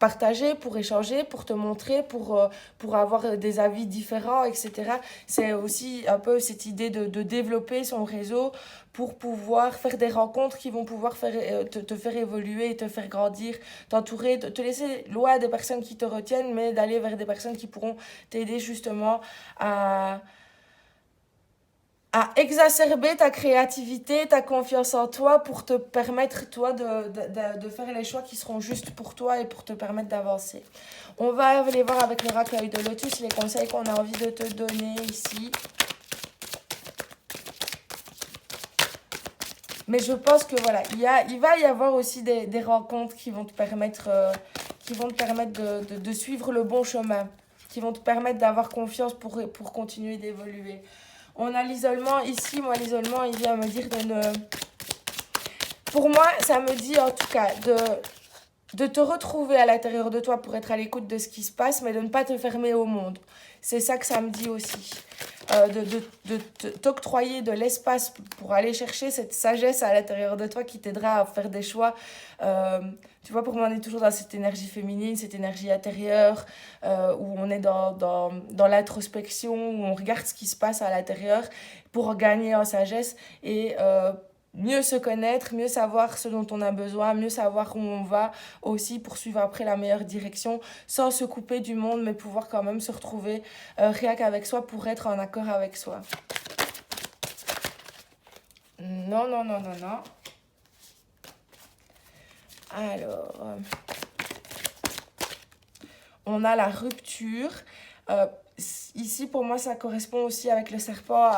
partager, pour échanger, pour te montrer, pour avoir des avis différents, etc. C'est aussi un peu cette idée de développer son réseau pour pouvoir faire des rencontres qui vont pouvoir te faire évoluer, te faire grandir, t'entourer, te laisser loin des personnes qui te retiennent, mais d'aller vers des personnes qui pourront t'aider justement à exacerber ta créativité, ta confiance en toi pour te permettre, toi, de faire les choix qui seront justes pour toi et pour te permettre d'avancer. On va aller voir avec le racaille de lotus les conseils qu'on a envie de te donner ici. Mais je pense que voilà, il va y avoir aussi des rencontres qui vont te permettre, de suivre le bon chemin, qui vont te permettre d'avoir confiance pour continuer d'évoluer. On a l'isolement ici. Moi, l'isolement, il vient me dire de ne... Pour moi, ça me dit en tout cas de te retrouver à l'intérieur de toi pour être à l'écoute de ce qui se passe, mais de ne pas te fermer au monde. C'est ça que ça me dit aussi. De t'octroyer de l'espace pour aller chercher cette sagesse à l'intérieur de toi qui t'aidera à faire des choix. Tu vois, pour moi, on est toujours dans cette énergie féminine, cette énergie intérieure, où on est dans l'introspection, où on regarde ce qui se passe à l'intérieur pour gagner en sagesse et mieux se connaître, mieux savoir ce dont on a besoin, mieux savoir où on va, aussi poursuivre après la meilleure direction, sans se couper du monde, mais pouvoir quand même se retrouver rien qu'avec soi pour être en accord avec soi. Non, non, non, non, non. Alors, on a la rupture. Ici, pour moi, ça correspond aussi avec le serpent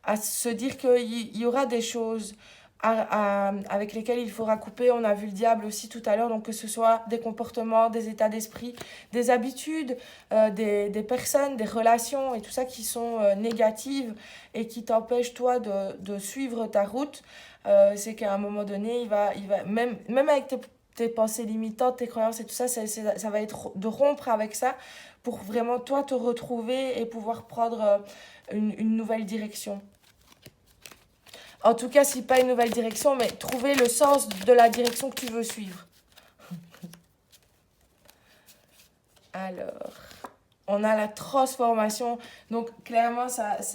à se dire qu'il y aura des choses avec lesquelles il faudra couper. On a vu le diable aussi tout à l'heure, donc que ce soit des comportements, des états d'esprit, des habitudes, des personnes, des relations et tout ça qui sont négatives et qui t'empêchent toi de suivre ta route. C'est qu'à un moment donné, même avec tes pensées limitantes, tes croyances et tout ça, ça va être de rompre avec ça pour vraiment toi te retrouver et pouvoir prendre une nouvelle direction. En tout cas, si pas une nouvelle direction, mais trouver le sens de la direction que tu veux suivre. Alors, on a la transformation. Donc, clairement, ça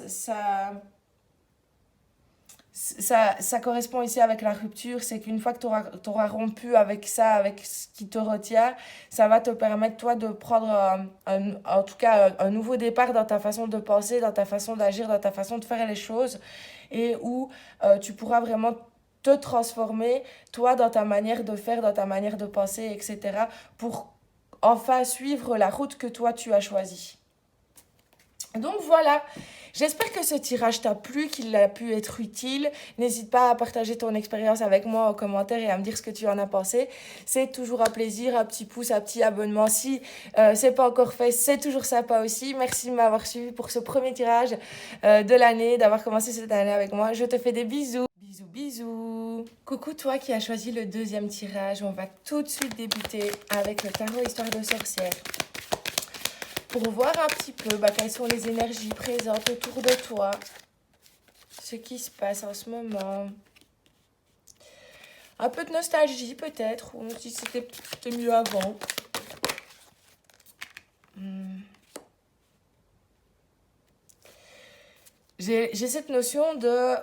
correspond ici avec la rupture. C'est qu'une fois que tu auras rompu avec ça, avec ce qui te retient, ça va te permettre, toi, de prendre, en tout cas, un nouveau départ dans ta façon de penser, dans ta façon d'agir, dans ta façon de faire les choses. Et où tu pourras vraiment te transformer, toi, dans ta manière de faire, dans ta manière de penser, etc. pour enfin suivre la route que toi, tu as choisie. Donc voilà, j'espère que ce tirage t'a plu, qu'il a pu être utile. N'hésite pas à partager ton expérience avec moi en commentaire et à me dire ce que tu en as pensé. C'est toujours un plaisir, un petit pouce, un petit abonnement. Si c'est pas encore fait, c'est toujours sympa aussi. Merci de m'avoir suivi pour ce premier tirage de l'année, d'avoir commencé cette année avec moi. Je te fais des bisous. Bisous, bisous. Coucou toi qui as choisi le deuxième tirage. On va tout de suite débuter avec le tarot Histoire de sorcière. Pour voir un petit peu quelles sont les énergies présentes autour de toi, ce qui se passe en ce moment. Un peu de nostalgie peut-être, ou si c'était mieux avant. J'ai cette notion de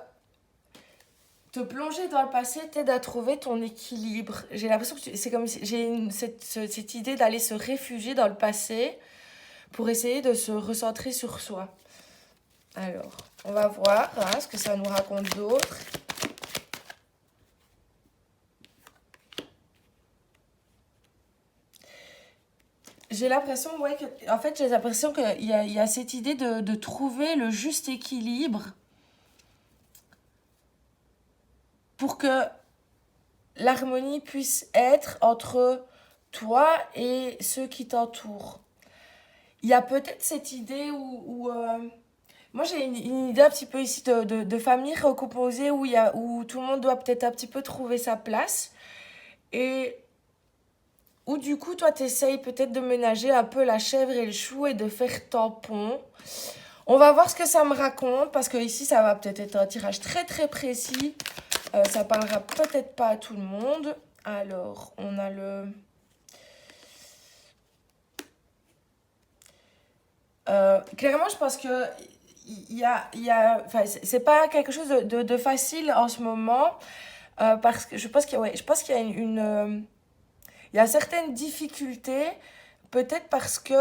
te plonger dans le passé t'aide à trouver ton équilibre. J'ai l'impression que c'est comme si j'ai cette idée d'aller se réfugier dans le passé pour essayer de se recentrer sur soi. Alors, on va voir ce que ça nous raconte d'autre. J'ai l'impression, j'ai l'impression qu'il y a cette idée de trouver le juste équilibre pour que l'harmonie puisse être entre toi et ceux qui t'entourent. Il y a peut-être cette idée où moi j'ai une idée un petit peu ici de famille recomposée où tout le monde doit peut-être un petit peu trouver sa place et où du coup toi t'essayes peut-être de ménager un peu la chèvre et le chou et de faire tampon. On va voir ce que ça me raconte parce que ici ça va peut-être être un tirage très très précis. Ça parlera peut-être pas à tout le monde. Alors on a le... clairement, je pense que c'est pas quelque chose de facile en ce moment parce que je pense qu'il y a il y a certaines difficultés, peut-être parce que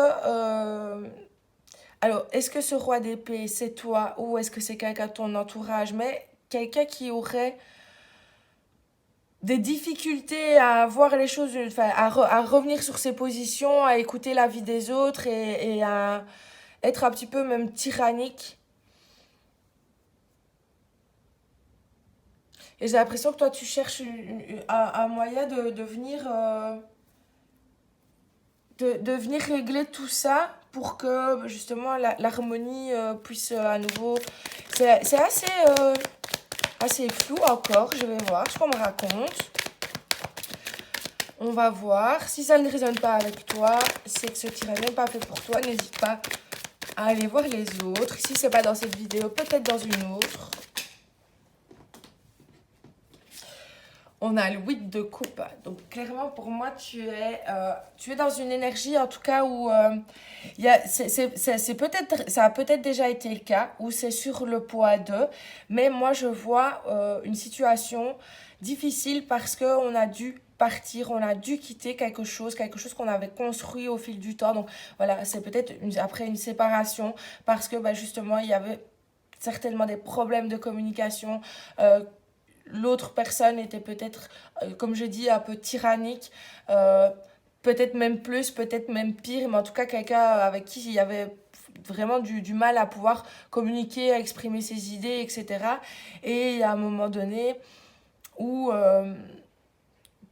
alors est-ce que ce roi d'épée c'est toi ou est-ce que c'est quelqu'un de ton entourage, mais quelqu'un qui aurait des difficultés à voir les choses, à revenir sur ses positions, à écouter l'avis des autres et à être un petit peu même tyrannique. Et j'ai l'impression que toi, tu cherches un moyen de venir régler tout ça pour que justement l'harmonie puisse à nouveau... C'est assez flou encore, je vais voir ce qu'on me raconte. On va voir. Si ça ne résonne pas avec toi, c'est que ce tirage n'est pas fait pour toi. N'hésite pas à aller voir les autres. Si c'est pas dans cette vidéo, peut-être dans une autre. On a le 8 de coupe. Donc, clairement, pour moi, tu es dans une énergie, en tout cas, où c'est peut-être, ça a peut-être déjà été le cas, où c'est sur le poids 2. Mais moi, je vois une situation difficile parce qu'on a dû partir, on a dû quitter quelque chose qu'on avait construit au fil du temps. Donc, voilà, c'est peut-être après une séparation parce que, bah, justement, il y avait certainement des problèmes de communication. L'autre personne était peut-être, comme je dis, un peu tyrannique, euh, peut-être même plus, peut-être même pire, mais en tout cas quelqu'un avec qui il y avait vraiment du mal à pouvoir communiquer, à exprimer ses idées, etc. Et il y a un moment donné où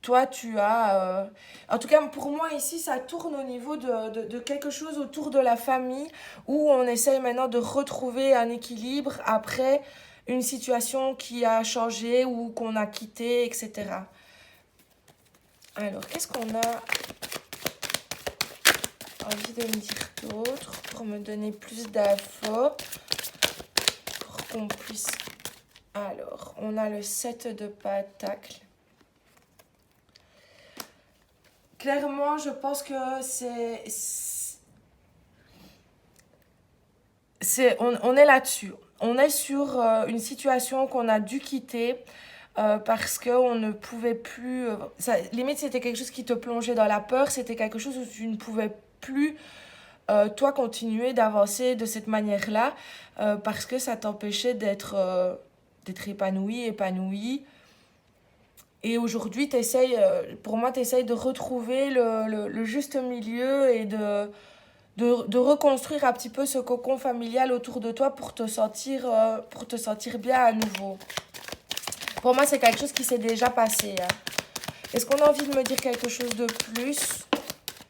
toi, tu as... En tout cas, pour moi, ici, ça tourne au niveau de quelque chose autour de la famille où on essaye maintenant de retrouver un équilibre après une situation qui a changé ou qu'on a quitté, etc. Alors, qu'est-ce qu'on a envie de me dire d'autre pour me donner plus d'infos, pour qu'on puisse... Alors, on a le 7 de pentacle. Clairement, je pense que on est là-dessus. On est sur une situation qu'on a dû quitter parce qu'on ne pouvait plus... limite, c'était quelque chose qui te plongeait dans la peur. C'était quelque chose où tu ne pouvais plus, toi, continuer d'avancer de cette manière-là parce que ça t'empêchait d'être épanoui. Et aujourd'hui, pour moi, tu essayes de retrouver le juste milieu et de reconstruire un petit peu ce cocon familial autour de toi pour te sentir bien à nouveau. Pour moi, c'est quelque chose qui s'est déjà passé. Hein. Est-ce qu'on a envie de me dire quelque chose de plus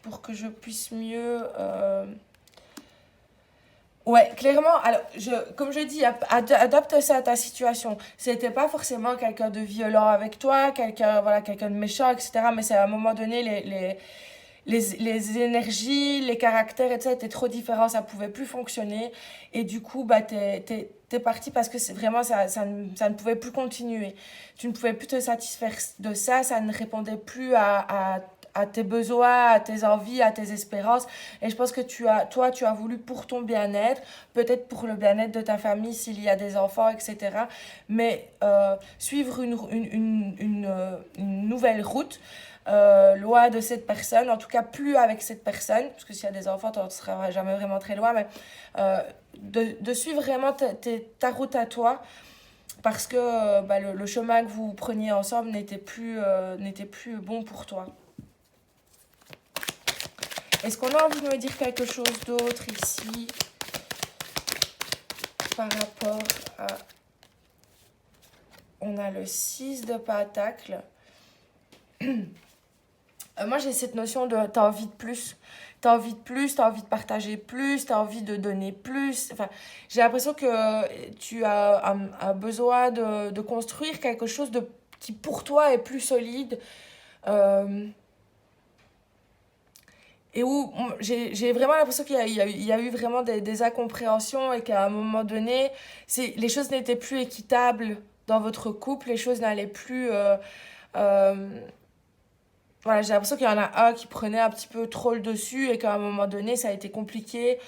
pour que je puisse mieux... Ouais, clairement, alors, comme je dis, adapte ça à ta situation. C'était pas forcément quelqu'un de violent avec toi, quelqu'un de méchant, etc. Mais c'est à un moment donné, les énergies, les caractères, etc. étaient trop différents, ça pouvait plus fonctionner. Et du coup, bah, t'es parti parce que c'est vraiment, ça ne pouvait plus continuer. Tu ne pouvais plus te satisfaire de ça, ça ne répondait plus à tes besoins, à tes envies, à tes espérances. Et je pense que tu as voulu pour ton bien-être, peut-être pour le bien-être de ta famille s'il y a des enfants, etc. Mais suivre une nouvelle route, loin de cette personne, en tout cas plus avec cette personne, parce que s'il y a des enfants, tu ne seras jamais vraiment très loin, mais de suivre vraiment ta route à toi, parce que bah, le chemin que vous preniez ensemble n'était plus bon pour toi. Est-ce qu'on a envie de me dire quelque chose d'autre ici par rapport à... On a le 6 de pentacle. Moi, j'ai cette notion de t'as envie de plus. T'as envie de plus, t'as envie de partager plus, t'as envie de donner plus. Enfin, j'ai l'impression que tu as un besoin de construire quelque chose qui, pour toi, est plus solide. Euh, et où j'ai vraiment l'impression qu'il y a eu vraiment des incompréhensions et qu'à un moment donné, les choses n'étaient plus équitables dans votre couple, les choses n'allaient plus... euh, voilà, j'ai l'impression qu'il y en a un qui prenait un petit peu trop le dessus et qu'à un moment donné, ça a été compliqué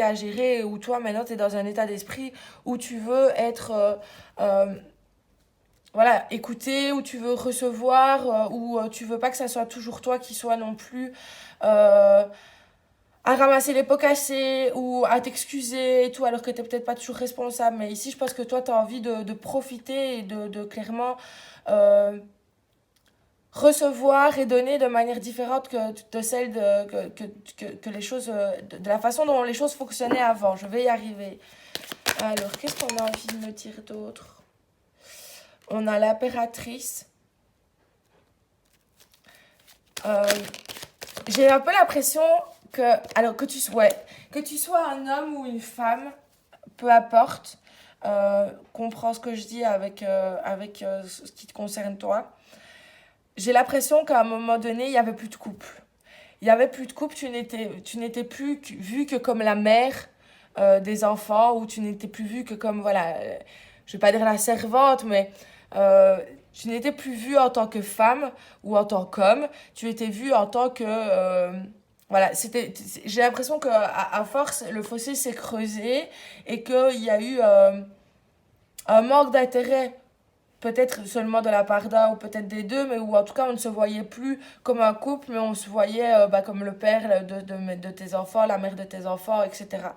à gérer, où toi, maintenant, tu es dans un état d'esprit où tu veux être, voilà, écouté, où tu veux recevoir, où tu veux pas que ça soit toujours toi qui soit non plus euh, à ramasser les pots cassés ou à t'excuser et tout, alors que t'es peut-être pas toujours responsable. Mais ici, je pense que toi, tu as envie de profiter et de clairement... euh, recevoir et donner de manière différente que de celle que les choses, de la façon dont les choses fonctionnaient avant. Je vais y arriver. Alors, qu'est-ce qu'on a envie de me dire d'autre? On a l'impératrice. Euh, j'ai un peu l'impression alors que tu sois un homme ou une femme, peu importe, comprends ce que je dis avec ce qui te concerne toi. J'ai l'impression qu'à un moment donné, il n'y avait plus de couple. Il n'y avait plus de couple, tu n'étais plus vue que comme la mère des enfants, ou tu n'étais plus vue que comme, voilà, je ne vais pas dire la servante, mais tu n'étais plus vue en tant que femme ou en tant qu'homme, tu étais vue en tant que... voilà, j'ai l'impression qu'à force, le fossé s'est creusé et qu'il y a eu un manque d'intérêt, peut-être seulement de la part d'un ou peut-être des deux, mais où en tout cas on ne se voyait plus comme un couple, mais on se voyait comme le père de tes enfants, la mère de tes enfants, etc.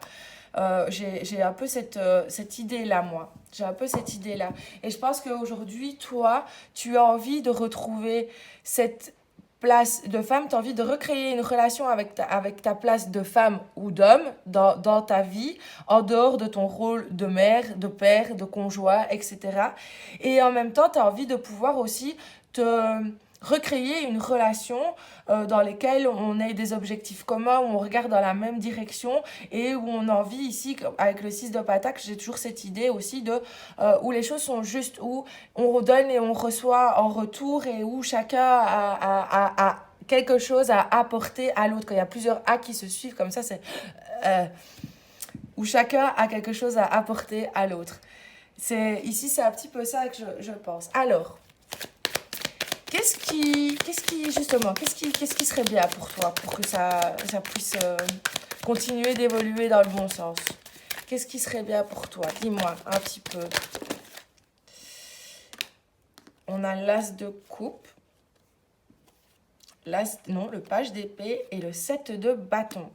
J'ai un peu cette idée-là, moi. J'ai un peu cette idée-là. Et je pense qu'aujourd'hui, toi, tu as envie de retrouver cette place de femme, tu as envie de recréer une relation avec ta place de femme ou d'homme dans ta vie, en dehors de ton rôle de mère, de père, de conjoint, etc. Et en même temps, tu as envie de pouvoir aussi te recréer une relation dans laquelle on ait des objectifs communs, où on regarde dans la même direction et où on a envie ici, avec le 6 de Pentacle, j'ai toujours cette idée aussi de où les choses sont justes, où on donne et on reçoit en retour et où chacun a quelque chose à apporter à l'autre. Quand il y a plusieurs A qui se suivent comme ça, c'est euh, où chacun a quelque chose à apporter à l'autre. Ici, c'est un petit peu ça que je pense. Alors, justement, qu'est-ce qui serait bien pour toi, pour que ça puisse continuer d'évoluer dans le bon sens? Qu'est-ce qui serait bien pour toi? Dis-moi un petit peu. On a l'as de coupe, le page d'épée et le 7 de bâton.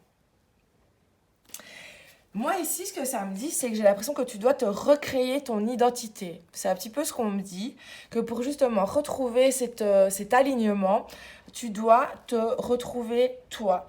Moi, ici, ce que ça me dit, c'est que j'ai l'impression que tu dois te recréer ton identité. C'est un petit peu ce qu'on me dit, que pour justement retrouver cet alignement, tu dois te retrouver toi.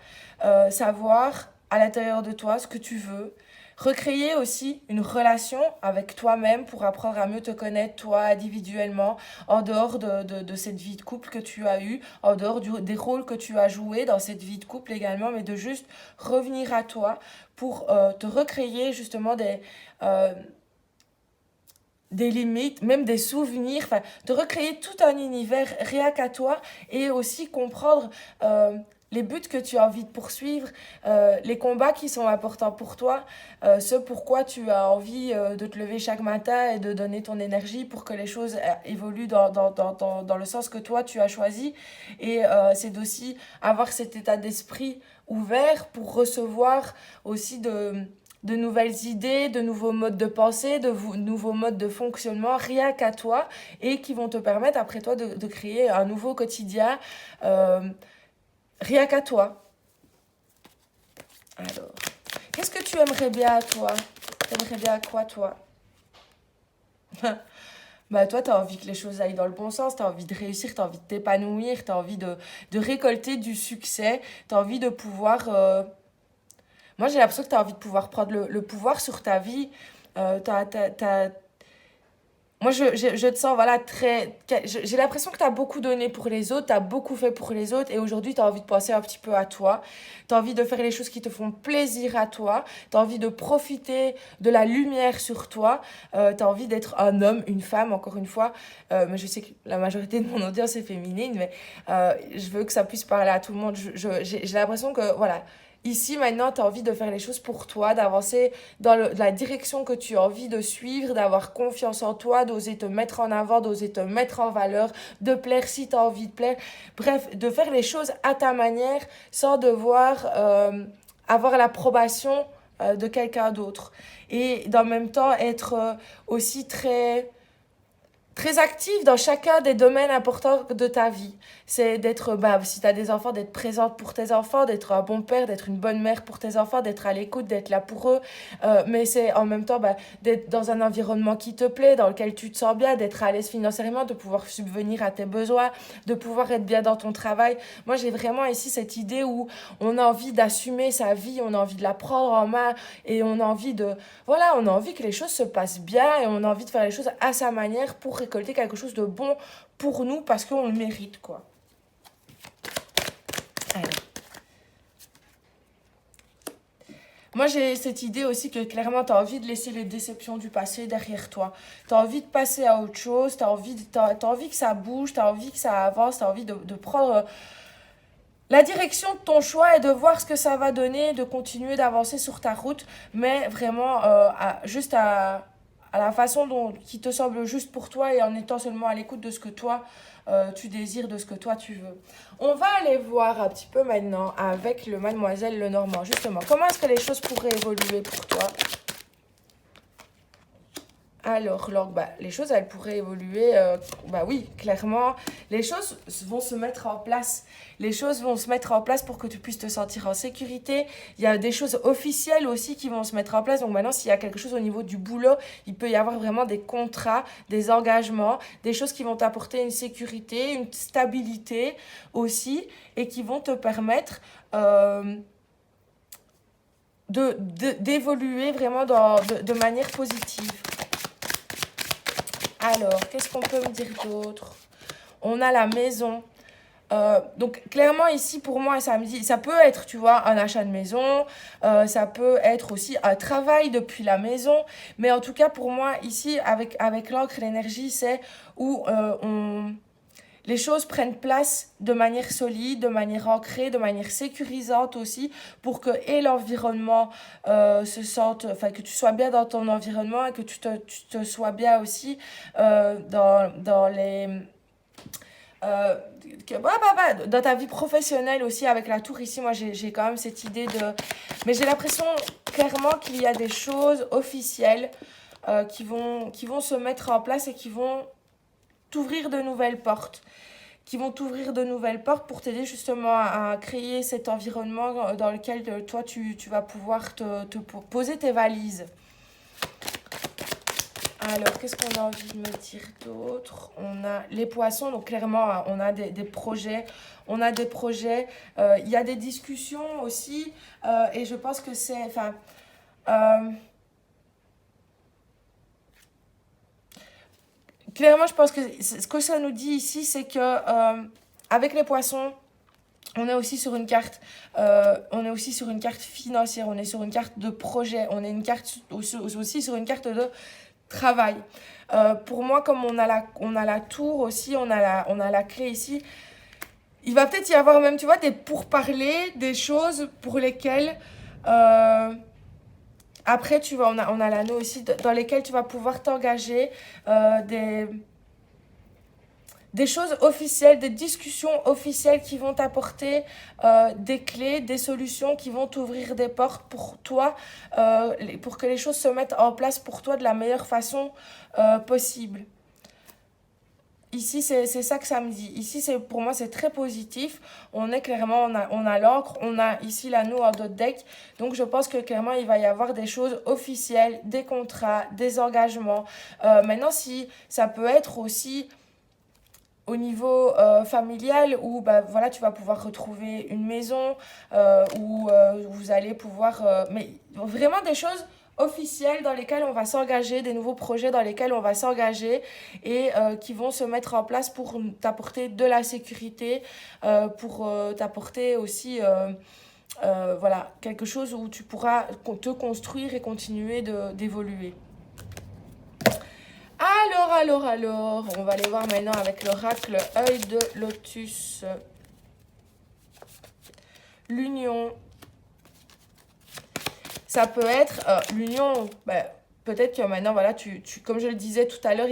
Savoir à l'intérieur de toi ce que tu veux. Recréer aussi une relation avec toi-même pour apprendre à mieux te connaître, toi, individuellement, en dehors de cette vie de couple que tu as eue, en dehors des rôles que tu as joués dans cette vie de couple également, mais de juste revenir à toi pour te recréer justement des limites, même des souvenirs, enfin, de recréer tout un univers rien qu'à toi et aussi comprendre les buts que tu as envie de poursuivre, les combats qui sont importants pour toi, ce pourquoi tu as envie de te lever chaque matin et de donner ton énergie pour que les choses évoluent dans le sens que toi tu as choisi. Et c'est d'aussi avoir cet état d'esprit ouvert pour recevoir aussi de nouvelles idées, de nouveaux modes de pensée, nouveaux modes de fonctionnement, rien qu'à toi, et qui vont te permettre après toi de créer un nouveau quotidien, rien qu'à toi. Alors, qu'est-ce que tu aimerais bien à toi? T'aimerais bien à quoi, toi? Bah toi, t'as envie que les choses aillent dans le bon sens, t'as envie de réussir, t'as envie de t'épanouir, t'as envie de récolter du succès, t'as envie de pouvoir... Moi, j'ai l'impression que t'as envie de pouvoir prendre le pouvoir sur ta vie. Moi, je te sens, voilà, j'ai l'impression que tu as beaucoup donné pour les autres, tu as beaucoup fait pour les autres, et aujourd'hui, tu as envie de penser un petit peu à toi. Tu as envie de faire les choses qui te font plaisir à toi. Tu as envie de profiter de la lumière sur toi. Tu as envie d'être un homme, une femme, encore une fois. Mais je sais que la majorité de mon audience est féminine, mais je veux que ça puisse parler à tout le monde. J'ai l'impression que, voilà. Ici, maintenant, tu as envie de faire les choses pour toi, d'avancer dans la direction que tu as envie de suivre, d'avoir confiance en toi, d'oser te mettre en avant, d'oser te mettre en valeur, de plaire si tu as envie de plaire. Bref, de faire les choses à ta manière sans devoir avoir l'approbation de quelqu'un d'autre. Et dans le même temps, être aussi très active dans chacun des domaines importants de ta vie. C'est d'être, si tu as des enfants, d'être présente pour tes enfants, d'être un bon père, d'être une bonne mère pour tes enfants, d'être à l'écoute, d'être là pour eux. Mais c'est en même temps d'être dans un environnement qui te plaît, dans lequel tu te sens bien, d'être à l'aise financièrement, de pouvoir subvenir à tes besoins, de pouvoir être bien dans ton travail. Moi, j'ai vraiment ici cette idée où on a envie d'assumer sa vie, on a envie de la prendre en main et on a envie on a envie que les choses se passent bien et on a envie de faire les choses à sa manière pour récolter quelque chose de bon pour nous parce qu'on le mérite, quoi. Alors. Moi, j'ai cette idée aussi que clairement, tu as envie de laisser les déceptions du passé derrière toi. Tu as envie de passer à autre chose, tu as envie que ça bouge, tu as envie que ça avance, tu as envie de prendre la direction de ton choix et de voir ce que ça va donner, de continuer d'avancer sur ta route, mais vraiment juste à la façon qui te semble juste pour toi et en étant seulement à l'écoute de ce que toi, tu désires, de ce que toi tu veux. On va aller voir un petit peu maintenant avec le Mademoiselle Lenormand. Justement, comment est-ce que les choses pourraient évoluer pour toi? Alors, bah, les choses, elles pourraient évoluer. Bah oui, clairement, les choses vont se mettre en place. Les choses vont se mettre en place pour que tu puisses te sentir en sécurité. Il y a des choses officielles aussi qui vont se mettre en place. Donc maintenant, s'il y a quelque chose au niveau du boulot, il peut y avoir vraiment des contrats, des engagements, des choses qui vont t'apporter une sécurité, une stabilité aussi, et qui vont te permettre d'évoluer vraiment de manière positive. Alors, qu'est-ce qu'on peut me dire d'autre? On a la maison. Donc, clairement, ici, pour moi, ça me dit, ça peut être, tu vois, un achat de maison, ça peut être aussi un travail depuis la maison, mais en tout cas, pour moi, ici, avec l'encre, l'énergie, c'est où les choses prennent place de manière solide, de manière ancrée, de manière sécurisante aussi, pour que et l'environnement se sente, enfin que tu sois bien dans ton environnement et que tu te sois bien aussi dans les... dans ta vie professionnelle aussi avec la tour ici, moi j'ai quand même cette idée de... Mais j'ai l'impression clairement qu'il y a des choses officielles qui vont se mettre en place et qui vont t'ouvrir de nouvelles portes pour t'aider justement à créer cet environnement dans lequel toi tu vas pouvoir te poser tes valises. Alors, qu'est-ce qu'on a envie de me dire d'autre? On a les poissons, donc clairement, on a des projets. On a des projets. Il y a des discussions aussi. Et je pense que c'est... Enfin, clairement, je pense que ce que ça nous dit ici, c'est que avec les poissons, on est aussi sur une carte, financière, on est sur une carte de projet, on est une carte aussi sur une carte de travail. Pour moi, comme on a la tour aussi, on a la clé ici. Il va peut-être y avoir même, tu vois, des pourparlers, des choses pour lesquelles après, tu vois, on a l'anneau aussi, dans lesquelles tu vas pouvoir t'engager, des choses officielles, des discussions officielles qui vont t'apporter des clés, des solutions qui vont t'ouvrir des portes pour toi, pour que les choses se mettent en place pour toi de la meilleure façon possible. Ici, c'est ça que ça me dit. Ici, pour moi, c'est très positif. On est clairement, on a l'encre, on a ici l'anneau en dos de deck. Donc, je pense que clairement, il va y avoir des choses officielles, des contrats, des engagements. Maintenant, si ça peut être aussi au niveau familial où bah, voilà, tu vas pouvoir retrouver une maison où vous allez pouvoir... mais vraiment des choses officielles dans lesquelles on va s'engager, des nouveaux projets dans lesquels on va s'engager et qui vont se mettre en place pour t'apporter de la sécurité, pour t'apporter aussi... voilà, quelque chose où tu pourras te construire et continuer d'évoluer. Alors, on va aller voir maintenant avec l'oracle œil de lotus. L'union. Ça peut être l'union, bah, peut-être que maintenant, voilà, comme je le disais tout à l'heure,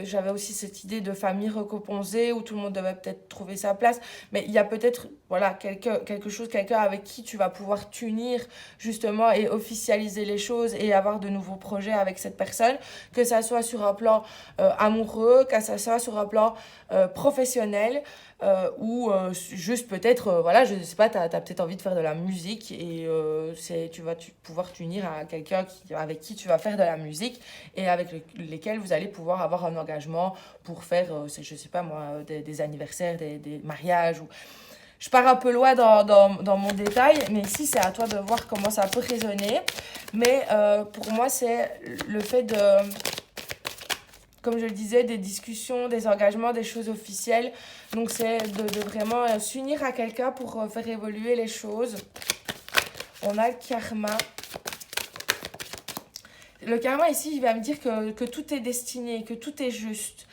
j'avais aussi cette idée de famille recomposée où tout le monde devait peut-être trouver sa place. Mais il y a peut-être voilà, quelqu'un avec qui tu vas pouvoir t'unir justement et officialiser les choses et avoir de nouveaux projets avec cette personne. Que ça soit sur un plan amoureux, que ça soit sur un plan professionnel. Ou juste peut-être, voilà, je sais pas, t'as peut-être envie de faire de la musique et tu vas pouvoir t'unir à quelqu'un avec qui tu vas faire de la musique et avec lesquels vous allez pouvoir avoir un engagement pour faire, je sais pas moi, des anniversaires, des mariages. Je pars un peu loin dans mon détail, mais ici c'est à toi de voir comment ça peut résonner. Mais pour moi, c'est le fait de... Comme je le disais, des discussions, des engagements, des choses officielles. Donc, c'est de vraiment s'unir à quelqu'un pour faire évoluer les choses. On a le karma. Le karma, ici, il va me dire que tout est destiné, que tout est juste.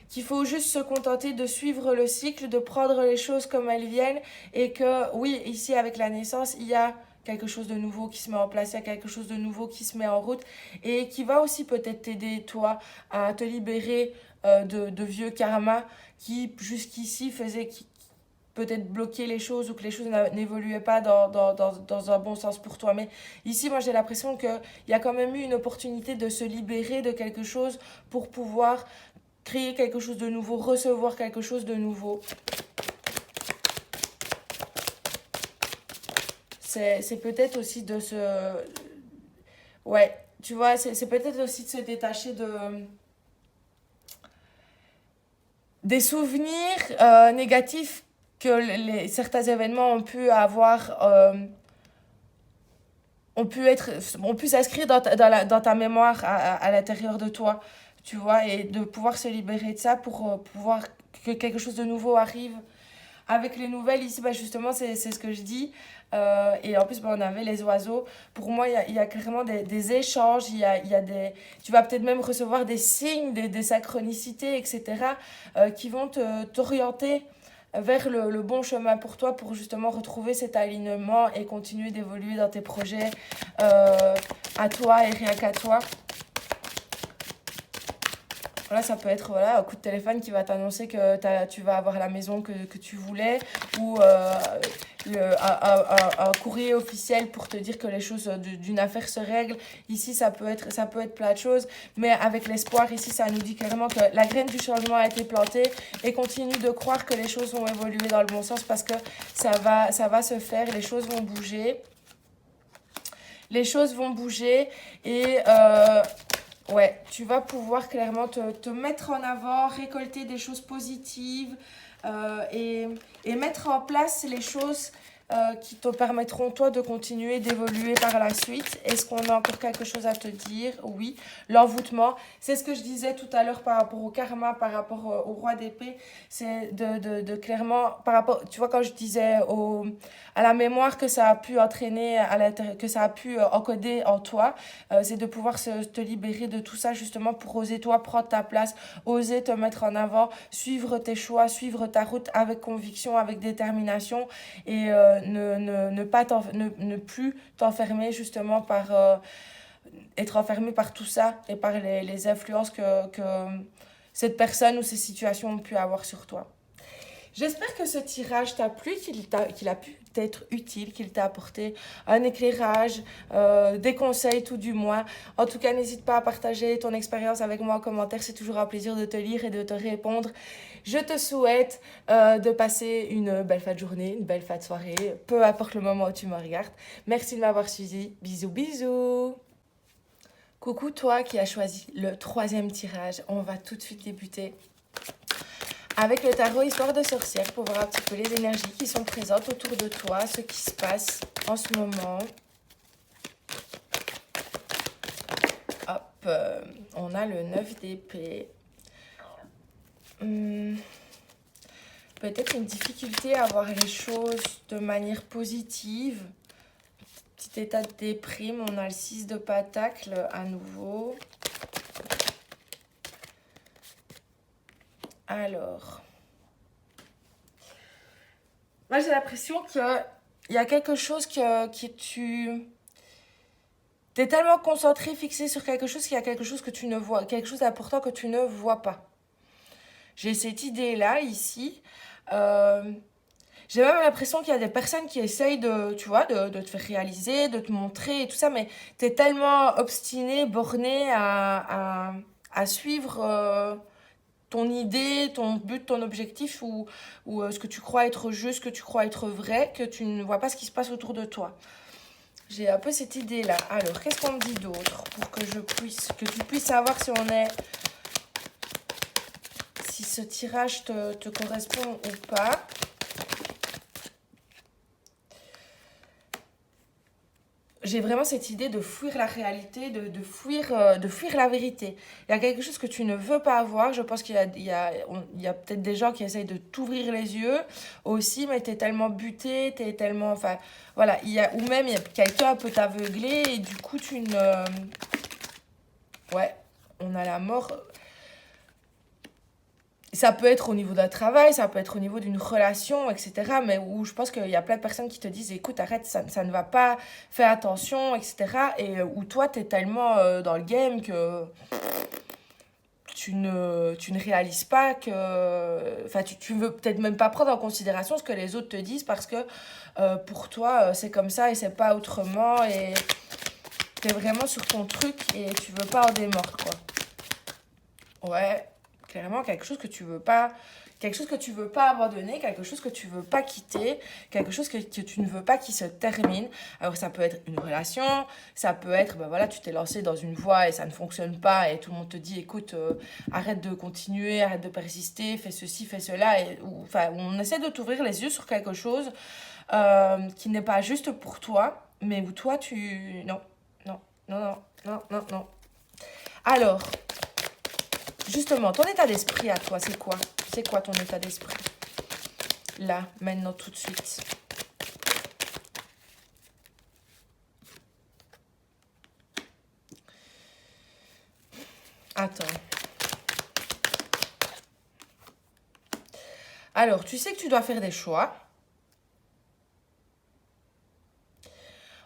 Qu'il faut juste se contenter de suivre le cycle, de prendre les choses comme elles viennent. Et que, oui, ici, avec la naissance, il y a quelque chose de nouveau qui se met en place, il y a quelque chose de nouveau qui se met en route et qui va aussi peut-être t'aider, toi, à te libérer de vieux karma qui, jusqu'ici, faisaient peut-être bloquer les choses ou que les choses n'évoluaient pas dans un bon sens pour toi. Mais ici, moi, j'ai l'impression qu'il y a quand même eu une opportunité de se libérer de quelque chose pour pouvoir créer quelque chose de nouveau, recevoir quelque chose de nouveau. C'est peut-être aussi de se... Ouais, tu vois, c'est peut-être aussi de se détacher des souvenirs négatifs que certains événements ont pu avoir, ont pu s'inscrire dans ta mémoire à l'intérieur de toi, tu vois, et de pouvoir se libérer de ça pour pouvoir que quelque chose de nouveau arrive. Avec les nouvelles, ici, bah, justement, c'est ce que je dis. Et en plus, bah, on avait les oiseaux. Pour moi, il y a clairement des échanges. Il y a des... Tu vas peut-être même recevoir des signes, des synchronicités, etc., qui vont t'orienter vers le bon chemin pour toi, pour justement retrouver cet alignement et continuer d'évoluer dans tes projets à toi et rien qu'à toi. Là, ça peut être voilà, un coup de téléphone qui va t'annoncer que tu vas avoir la maison que tu voulais ou un courrier officiel pour te dire que les choses d'une affaire se règlent. Ici, ça peut être plein de choses, mais avec l'espoir, ici, ça nous dit clairement que la graine du changement a été plantée et continue de croire que les choses vont évoluer dans le bon sens parce que ça va se faire, les choses vont bouger. Les choses vont bouger et... ouais, tu vas pouvoir clairement te mettre en avant, récolter des choses positives et mettre en place les choses qui te permettront, toi, de continuer d'évoluer par la suite. Est-ce qu'on a encore quelque chose à te dire? Oui, l'envoûtement. C'est ce que je disais tout à l'heure par rapport au karma, par rapport au roi d'épée. C'est de clairement, par rapport, tu vois, quand je disais à la mémoire que ça a pu entraîner, que ça a pu encoder en toi, c'est de pouvoir te libérer de tout ça justement pour oser toi prendre ta place, oser te mettre en avant, suivre tes choix, suivre ta route avec conviction, avec détermination et ne plus t'enfermer justement par être enfermé par tout ça et par les influences que cette personne ou ces situations ont pu avoir sur toi. J'espère que ce tirage t'a plu, qu'il a pu t'être utile, qu'il t'a apporté un éclairage, des conseils tout du moins. En tout cas, n'hésite pas à partager ton expérience avec moi en commentaire. C'est toujours un plaisir de te lire et de te répondre. Je te souhaite de passer une belle fin de journée, une belle fin de soirée, peu importe le moment où tu me regardes. Merci de m'avoir suivi. Bisous, bisous. Coucou toi qui as choisi le 3e tirage. On va tout de suite débuter avec le tarot Histoire de sorcière pour voir un petit peu les énergies qui sont présentes autour de toi, ce qui se passe en ce moment. Hop, on a le 9 d'épée. Peut-être une difficulté à voir les choses de manière positive. Petit état de déprime, on a le 6 de pentacle à nouveau. Alors, moi j'ai l'impression qu'il y a quelque chose tu es tellement concentré, fixé sur quelque chose qu'il y a quelque chose que tu ne vois, quelque chose d'important que tu ne vois pas. J'ai cette idée-là ici. J'ai même l'impression qu'il y a des personnes qui essayent tu vois, de te faire réaliser, de te montrer et tout ça, mais tu es tellement obstiné, borné à suivre ton idée, ton but, ton objectif ou ce que tu crois être juste, ce que tu crois être vrai, que tu ne vois pas ce qui se passe autour de toi. J'ai un peu cette idée-là. Alors, qu'est-ce qu'on me dit d'autre pour que tu puisses savoir si ce tirage te correspond ou pas. J'ai vraiment cette idée de fuir la réalité, de fuir la vérité. Il y a quelque chose que tu ne veux pas avoir. Je pense qu'il y a peut-être des gens qui essayent de t'ouvrir les yeux aussi, mais tu es tellement buté, tu es tellement... Enfin, voilà. Ou même, il y a quelqu'un peut t'aveugler et du coup, tu ne... Ouais, on a la mort. ça peut être au niveau d'un travail, ça peut être au niveau d'une relation, etc. Mais où je pense qu'il y a plein de personnes qui te disent, écoute, arrête, ça ne va pas, fais attention, etc. Et où toi, tu es tellement dans le game que tu ne réalises pas que... Enfin, tu veux peut-être même pas prendre en considération ce que les autres te disent parce que pour toi, c'est comme ça et c'est pas autrement. Et tu es vraiment sur ton truc et tu veux pas en démordre, quoi. Ouais, clairement, quelque chose que tu veux pas... Quelque chose que tu veux pas abandonner, quelque chose que tu veux pas quitter, quelque chose que tu ne veux pas qui se termine. Alors ça peut être une relation, ça peut être, ben voilà, tu t'es lancé dans une voie et ça ne fonctionne pas et tout le monde te dit, écoute, arrête de continuer, arrête de persister, fais ceci, fais cela. Et, enfin, on essaie de t'ouvrir les yeux sur quelque chose qui n'est pas juste pour toi, mais où toi tu... Non, non, non, non, non, non, non. Alors, justement, ton état d'esprit à toi, c'est quoi? C'est quoi ton état d'esprit? Là, maintenant, tout de suite. Attends. Alors, tu sais que tu dois faire des choix.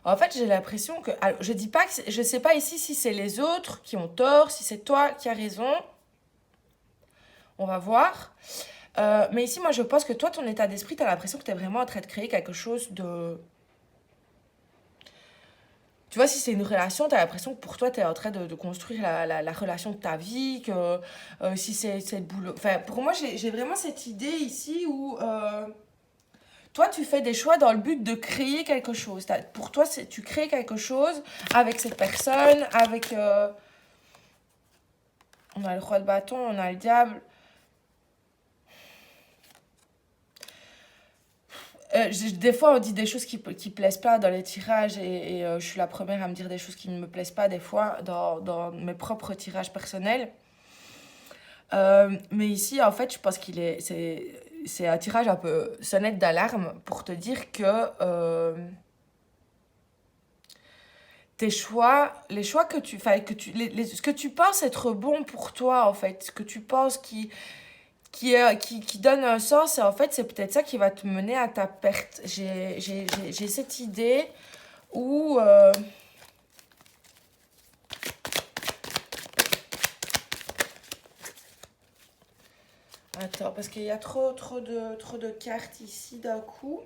En fait, j'ai l'impression que... Alors, je dis pas que... Je sais pas ici si c'est les autres qui ont tort, si c'est toi qui as raison. On va voir. Mais ici, moi, je pense que toi, ton état d'esprit, tu as l'impression que tu es vraiment en train de créer quelque chose de... Tu vois, si c'est une relation, tu as l'impression que pour toi, tu es en train de construire la relation de ta vie, que si c'est le boulot... Enfin, pour moi, j'ai vraiment cette idée ici où... toi, tu fais des choix dans le but de créer quelque chose. Pour toi, tu crées quelque chose avec cette personne, avec... on a le roi de bâton, on a le diable. Des fois, on dit des choses qui plaisent pas dans les tirages et je suis la première à me dire des choses qui ne me plaisent pas des fois dans mes propres tirages personnels. Mais ici, en fait, je pense c'est un tirage un peu sonnette d'alarme pour te dire que tes choix, les choix que tu, enfin, ce que tu penses être bon pour toi, en fait, ce que tu penses qui donne un sens, et en fait, c'est peut-être ça qui va te mener à ta perte. J'ai cette idée où... Attends, parce qu'il y a trop de cartes ici d'un coup.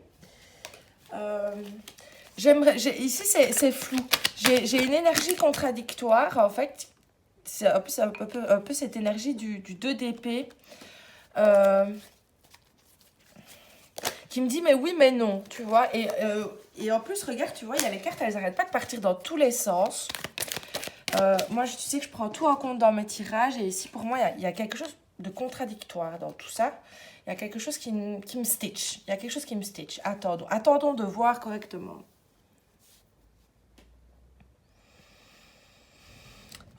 Ici, c'est flou. J'ai une énergie contradictoire, en fait. C'est un peu cette énergie du 2 d'épée. Qui me dit mais oui mais non, tu vois. Et en plus, regarde, tu vois, il y a les cartes, elles n'arrêtent pas de partir dans tous les sens. Moi, tu sais que je prends tout en compte dans mes tirages. Et ici, pour moi, il y a quelque chose de contradictoire dans tout ça. Il y a quelque chose qui me stitch. Il y a quelque chose qui me stitch. Attendons de voir correctement.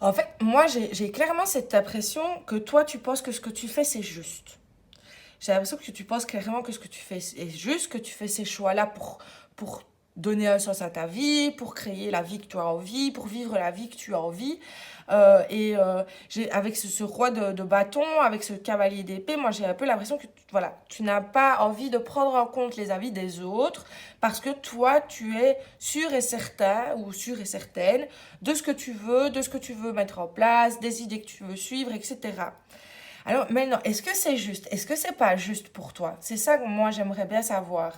En fait, moi, j'ai clairement cette impression que toi, tu penses que ce que tu fais, c'est juste. J'ai l'impression que tu penses clairement que ce que tu fais est juste, que tu fais ces choix-là pour donner un sens à ta vie, pour créer la vie que tu as envie, pour vivre la vie que tu as envie. Avec ce roi de bâton, avec ce cavalier d'épée, moi j'ai un peu l'impression que voilà, tu n'as pas envie de prendre en compte les avis des autres parce que toi tu es sûr et certain ou sûre et certaine de ce que tu veux, de ce que tu veux mettre en place, des idées que tu veux suivre, etc. Alors maintenant, est-ce que c'est juste? Est-ce que c'est pas juste pour toi? C'est ça que moi j'aimerais bien savoir.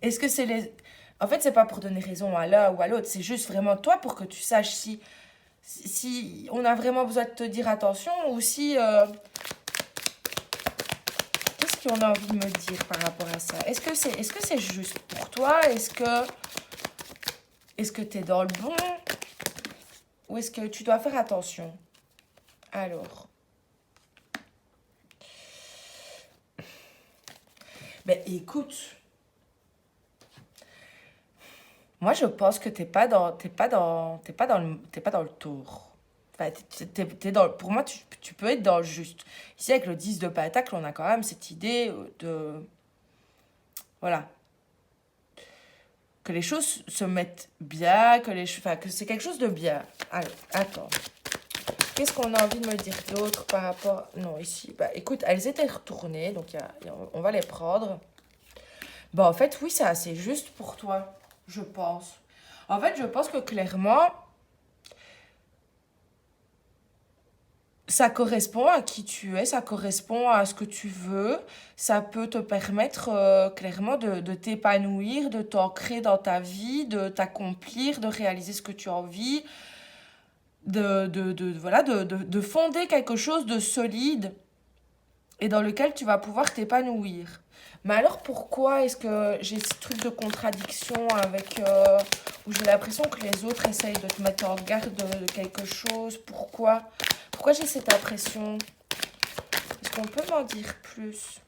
Est-ce que c'est les... En fait, c'est pas pour donner raison à l'un ou à l'autre, c'est juste vraiment toi pour que tu saches si on a vraiment besoin de te dire attention ou si... qu'est-ce qu'on a envie de me dire par rapport à ça? Est-ce que c'est juste pour toi? Est-ce que t'es dans le bon? Ou est-ce que tu dois faire attention? Alors... Ben écoute, moi je pense que t'es pas dans le tour. Enfin, pour moi, tu peux être dans le juste. Ici, avec le 10 de pentacle, on a quand même cette idée de... Voilà. Que les choses se mettent bien, enfin, que c'est quelque chose de bien. Alors, attends. Qu'est-ce qu'on a envie de me dire d'autre par rapport... Non, ici, bah écoute, elles étaient retournées, donc on va les prendre. Bah en fait, oui, c'est assez juste pour toi, je pense. En fait, je pense que clairement, ça correspond à qui tu es, ça correspond à ce que tu veux. Ça peut te permettre clairement de t'épanouir, de t'ancrer dans ta vie, de t'accomplir, de réaliser ce que tu as envie, voilà, de fonder quelque chose de solide et dans lequel tu vas pouvoir t'épanouir. Mais alors pourquoi est-ce que j'ai ce truc de contradiction avec où j'ai l'impression que les autres essayent de te mettre en garde de quelque chose? Pourquoi j'ai cette impression? Est-ce qu'on peut m'en dire plus?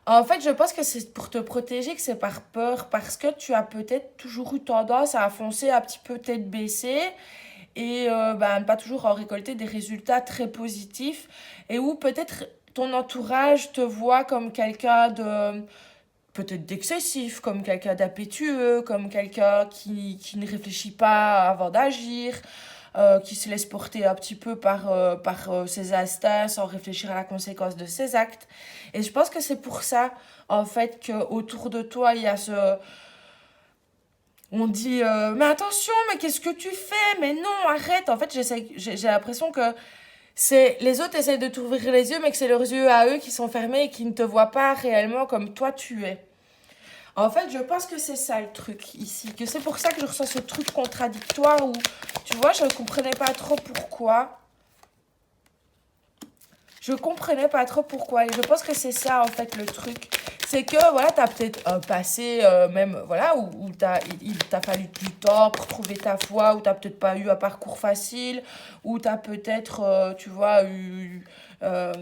En fait, je pense que c'est pour te protéger, que c'est par peur, parce que tu as peut-être toujours eu tendance à foncer un petit peu tête baissée et bah, ne pas toujours en récolter des résultats très positifs et où peut-être ton entourage te voit comme quelqu'un de peut-être d'excessif, comme quelqu'un d'impétueux, comme quelqu'un qui ne réfléchit pas avant d'agir, qui se laisse porter un petit peu par ses instincts sans réfléchir à la conséquence de ses actes. Et je pense que c'est pour ça, en fait, qu'autour de toi, il y a ce... On dit, mais attention, mais qu'est-ce que tu fais? Mais non, arrête. En fait, j'ai l'impression que c'est les autres essayent de t'ouvrir les yeux, mais que c'est leurs yeux à eux qui sont fermés et qui ne te voient pas réellement comme toi tu es. En fait, je pense que c'est ça le truc ici, que c'est pour ça que je ressens ce truc contradictoire où, tu vois, je ne comprenais pas trop pourquoi. Je comprenais pas trop pourquoi. Et je pense que c'est ça, en fait, le truc. C'est que, voilà, t'as peut-être un passé, même, voilà, où il t'a fallu du temps pour trouver ta foi, où t'as peut-être pas eu un parcours facile, où t'as peut-être, tu vois, euh,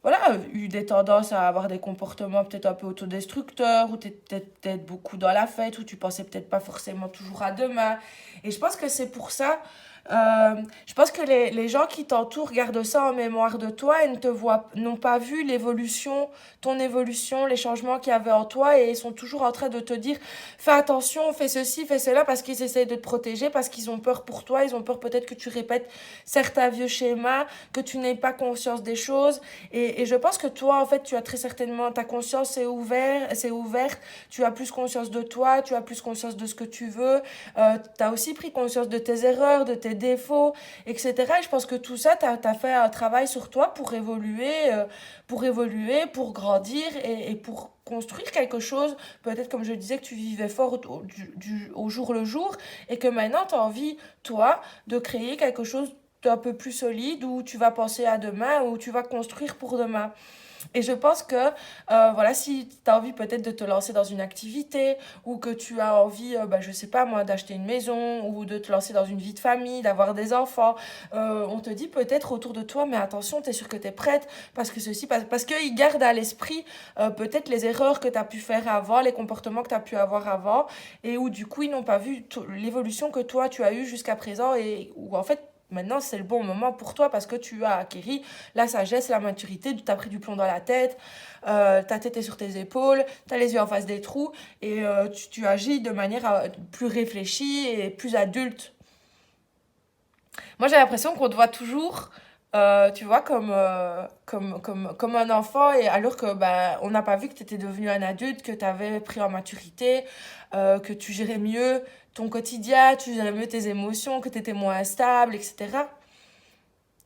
voilà, eu des tendances à avoir des comportements peut-être un peu autodestructeurs, où t'es peut-être beaucoup dans la fête, où tu pensais peut-être pas forcément toujours à demain. Et je pense que c'est pour ça je pense que les gens qui t'entourent gardent ça en mémoire de toi et ne te voient, n'ont pas vu l'évolution, ton évolution, les changements qu'il y avait en toi et ils sont toujours en train de te dire fais attention, fais ceci, fais cela parce qu'ils essayent de te protéger, parce qu'ils ont peur pour toi, ils ont peur peut-être que tu répètes certains vieux schémas, que tu n'aies pas conscience des choses. Et je pense que toi, en fait, tu as très certainement, ta conscience est ouverte, tu as plus conscience de toi, tu as plus conscience de ce que tu veux, tu as aussi pris conscience de tes erreurs, de tes défauts, etc. Et je pense que tout ça, tu as fait un travail sur toi pour évoluer, pour grandir et pour construire quelque chose. Peut-être, comme je disais, que tu vivais fort au jour le jour et que maintenant, tu as envie, toi, de créer quelque chose d'un peu plus solide où tu vas penser à demain, où tu vas construire pour demain. Et je pense que, voilà, si tu as envie peut-être de te lancer dans une activité ou que tu as envie, bah, je sais pas moi, d'acheter une maison ou de te lancer dans une vie de famille, d'avoir des enfants, on te dit peut-être autour de toi, mais attention, t'es sûre que t'es prête parce que ceci, parce qu'ils gardent à l'esprit peut-être les erreurs que tu as pu faire avant, les comportements que tu as pu avoir avant et où du coup ils n'ont pas vu l'évolution que toi tu as eue jusqu'à présent et où en fait maintenant, c'est le bon moment pour toi parce que tu as acquis la sagesse, la maturité, tu as pris du plomb dans la tête, ta tête est sur tes épaules, tu as les yeux en face des trous et tu agis de manière plus réfléchie et plus adulte. Moi, j'ai l'impression qu'on te voit toujours, tu vois, comme un enfant, et alors que bah, on n'a pas vu que tu étais devenu un adulte, que tu avais pris en maturité, que tu gérais mieux ton quotidien, tu gérais mieux tes émotions, que tu étais moins stable, etc.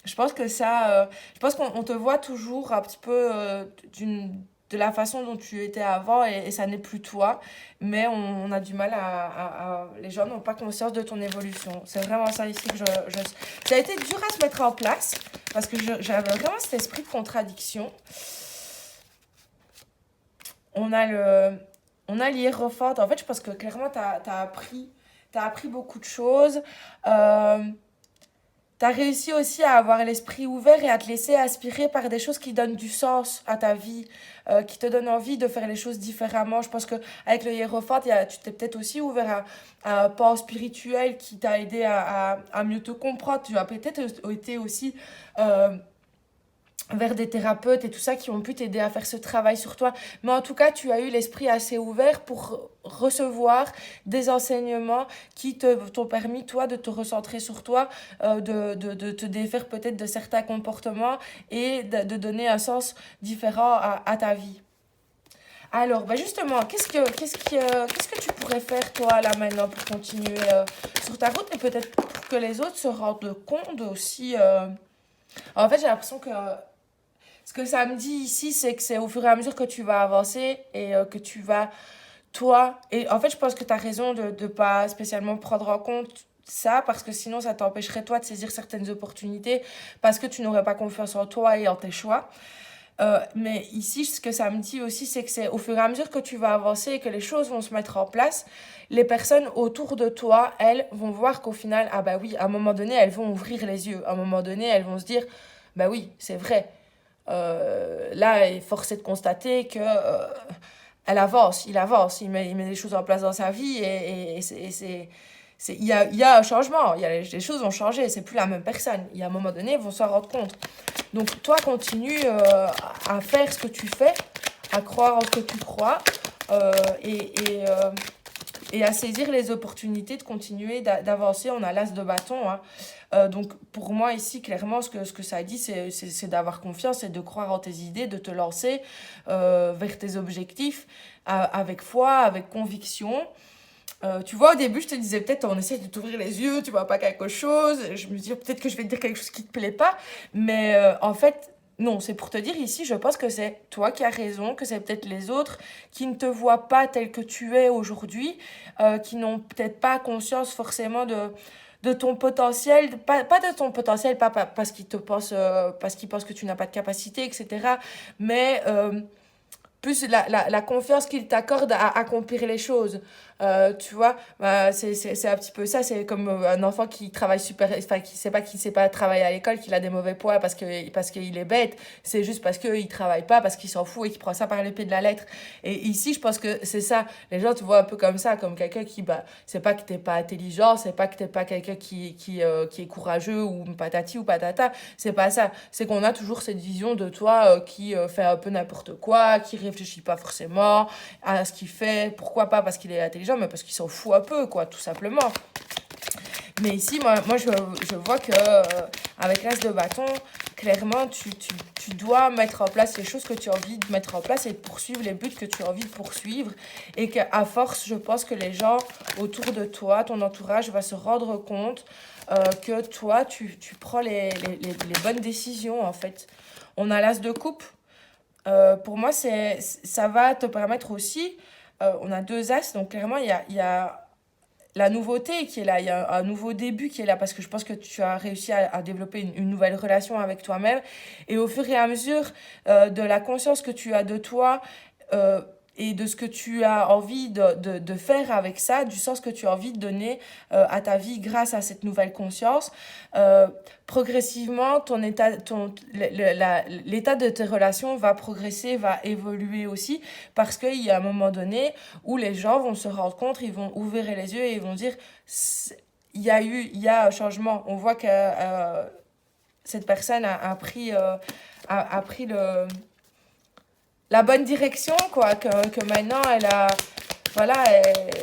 Je pense qu'on te voit toujours un petit peu de la façon dont tu étais avant et ça n'est plus toi. Mais on a du mal les gens n'ont pas conscience de ton évolution. C'est vraiment ça ici que ça a été dur à se mettre en place parce que j'avais vraiment cet esprit de contradiction. On a on a l'hiérophante. En fait, je pense que clairement, t'as appris beaucoup de choses. Euh, T'as réussi aussi à avoir l'esprit ouvert et à te laisser aspirer par des choses qui donnent du sens à ta vie, qui te donnent envie de faire les choses différemment. Je pense que avec le hiérophante, tu t'es peut-être aussi ouvert à un pan spirituel qui t'a aidé à mieux te comprendre. Tu as peut-être été aussi euh, vers des thérapeutes et tout ça qui ont pu t'aider à faire ce travail sur toi. Mais en tout cas, tu as eu l'esprit assez ouvert pour recevoir des enseignements qui t'ont permis, toi, de te recentrer sur toi, de te défaire peut-être de certains comportements et de donner un sens différent à ta vie. Alors, bah justement, qu'est-ce que tu pourrais faire, toi, là, maintenant, pour continuer sur ta route et peut-être pour que les autres se rendent compte aussi. En fait, j'ai l'impression que ce que ça me dit ici, c'est que c'est au fur et à mesure que tu vas avancer et que tu vas, toi, et en fait, je pense que tu as raison de ne pas spécialement prendre en compte ça, parce que sinon, ça t'empêcherait, toi, de saisir certaines opportunités, parce que tu n'aurais pas confiance en toi et en tes choix. Mais ici, ce que ça me dit aussi, c'est que c'est au fur et à mesure que tu vas avancer et que les choses vont se mettre en place, les personnes autour de toi, elles, vont voir qu'au final, ah bah oui, à un moment donné, elles vont ouvrir les yeux. À un moment donné, elles vont se dire, bah oui, c'est vrai. Là, il est forcé de constater que elle avance, il met des choses en place dans sa vie et il y a un changement, les choses ont changé, c'est plus la même personne. Il y a un moment donné, ils vont s'en rendre compte. Donc toi, continue à faire ce que tu fais, à croire en ce que tu crois euh, et, et, euh, et à saisir les opportunités de continuer d'avancer. On a l'as de bâton, hein. Donc pour moi ici, clairement, ce que ça dit, c'est d'avoir confiance et de croire en tes idées, de te lancer vers tes objectifs avec foi, avec conviction. Tu vois, au début, je te disais peut-être on essaie de t'ouvrir les yeux, tu vois pas quelque chose. Je me dis peut-être que je vais te dire quelque chose qui te plaît pas. Mais en fait, non, c'est pour te dire ici, je pense que c'est toi qui as raison, que c'est peut-être les autres qui ne te voient pas tel que tu es aujourd'hui, qui n'ont peut-être pas conscience forcément de ton potentiel, pas de ton potentiel, pas parce qu'ils te pensent, parce qu'ils pensent que tu n'as pas de capacité, etc. Mais plus la confiance qu'il t'accorde à accomplir les choses. Tu vois, c'est un petit peu ça. C'est comme un enfant qui travaille super, enfin, qui sait pas travailler à l'école, qu'il a des mauvais points parce qu'il est bête. C'est juste parce qu'il travaille pas, parce qu'il s'en fout et qu'il prend ça par le pied de la lettre. Et ici, je pense que c'est ça. Les gens te voient un peu comme ça, comme quelqu'un qui, bah, c'est pas que t'es pas intelligent, c'est pas que t'es pas quelqu'un qui est courageux ou patati ou patata. C'est pas ça. C'est qu'on a toujours cette vision de toi qui fait un peu n'importe quoi, qui réfléchit pas forcément à ce qu'il fait. Pourquoi pas parce qu'il est intelligent, mais parce qu'il s'en fout un peu, quoi, tout simplement. Mais ici, moi je vois que avec l'as de bâton, clairement, tu dois mettre en place les choses que tu as envie de mettre en place et de poursuivre les buts que tu as envie de poursuivre. Et qu'à force, je pense que les gens autour de toi, ton entourage, va se rendre compte que toi, tu prends les bonnes décisions, en fait. On a l'as de coupe. Pour moi, ça va te permettre aussi. On a deux as, donc clairement, il y a la nouveauté qui est là, il y a un nouveau début qui est là, parce que je pense que tu as réussi à développer une nouvelle relation avec toi-même. Et au fur et à mesure de la conscience que tu as de toi, euh, et de ce que tu as envie de faire avec ça, du sens que tu as envie de donner à ta vie grâce à cette nouvelle conscience, euh, progressivement, l'état de tes relations va progresser, va évoluer aussi, parce qu'il y a un moment donné où les gens vont se rendre compte, ils vont ouvrir les yeux et ils vont dire, il y a un changement. On voit que cette personne a pris la bonne direction, quoi, que maintenant, voilà,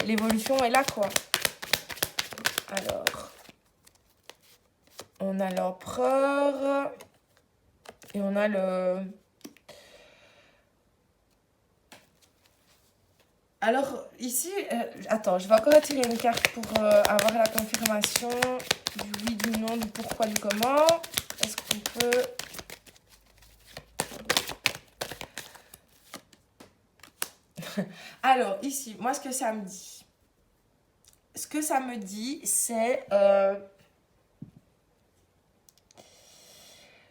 l'évolution est là, quoi. Alors, on a l'empereur et on a le... Alors, ici, attends, je vais encore tirer une carte pour avoir la confirmation du oui, du non, du pourquoi, du comment. Est-ce qu'on peut... Alors, ici, moi, ce que ça me dit, c'est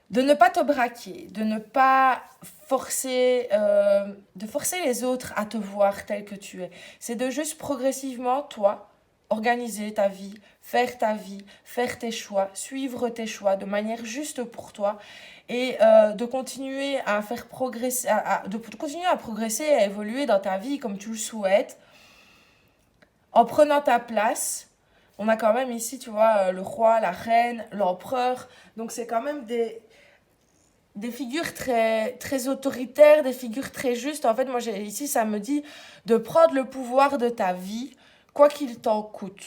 de ne pas te braquer, de ne pas de forcer les autres à te voir tel que tu es. C'est de juste progressivement, toi, organiser ta vie, faire tes choix, suivre tes choix de manière juste pour toi et de continuer à faire progresser, de continuer à progresser, à évoluer dans ta vie comme tu le souhaites, en prenant ta place. On a quand même ici, tu vois, le roi, la reine, l'empereur. Donc c'est quand même des figures très, très autoritaires, des figures très justes. En fait, moi, ici, ça me dit de prendre le pouvoir de ta vie, quoi qu'il t'en coûte.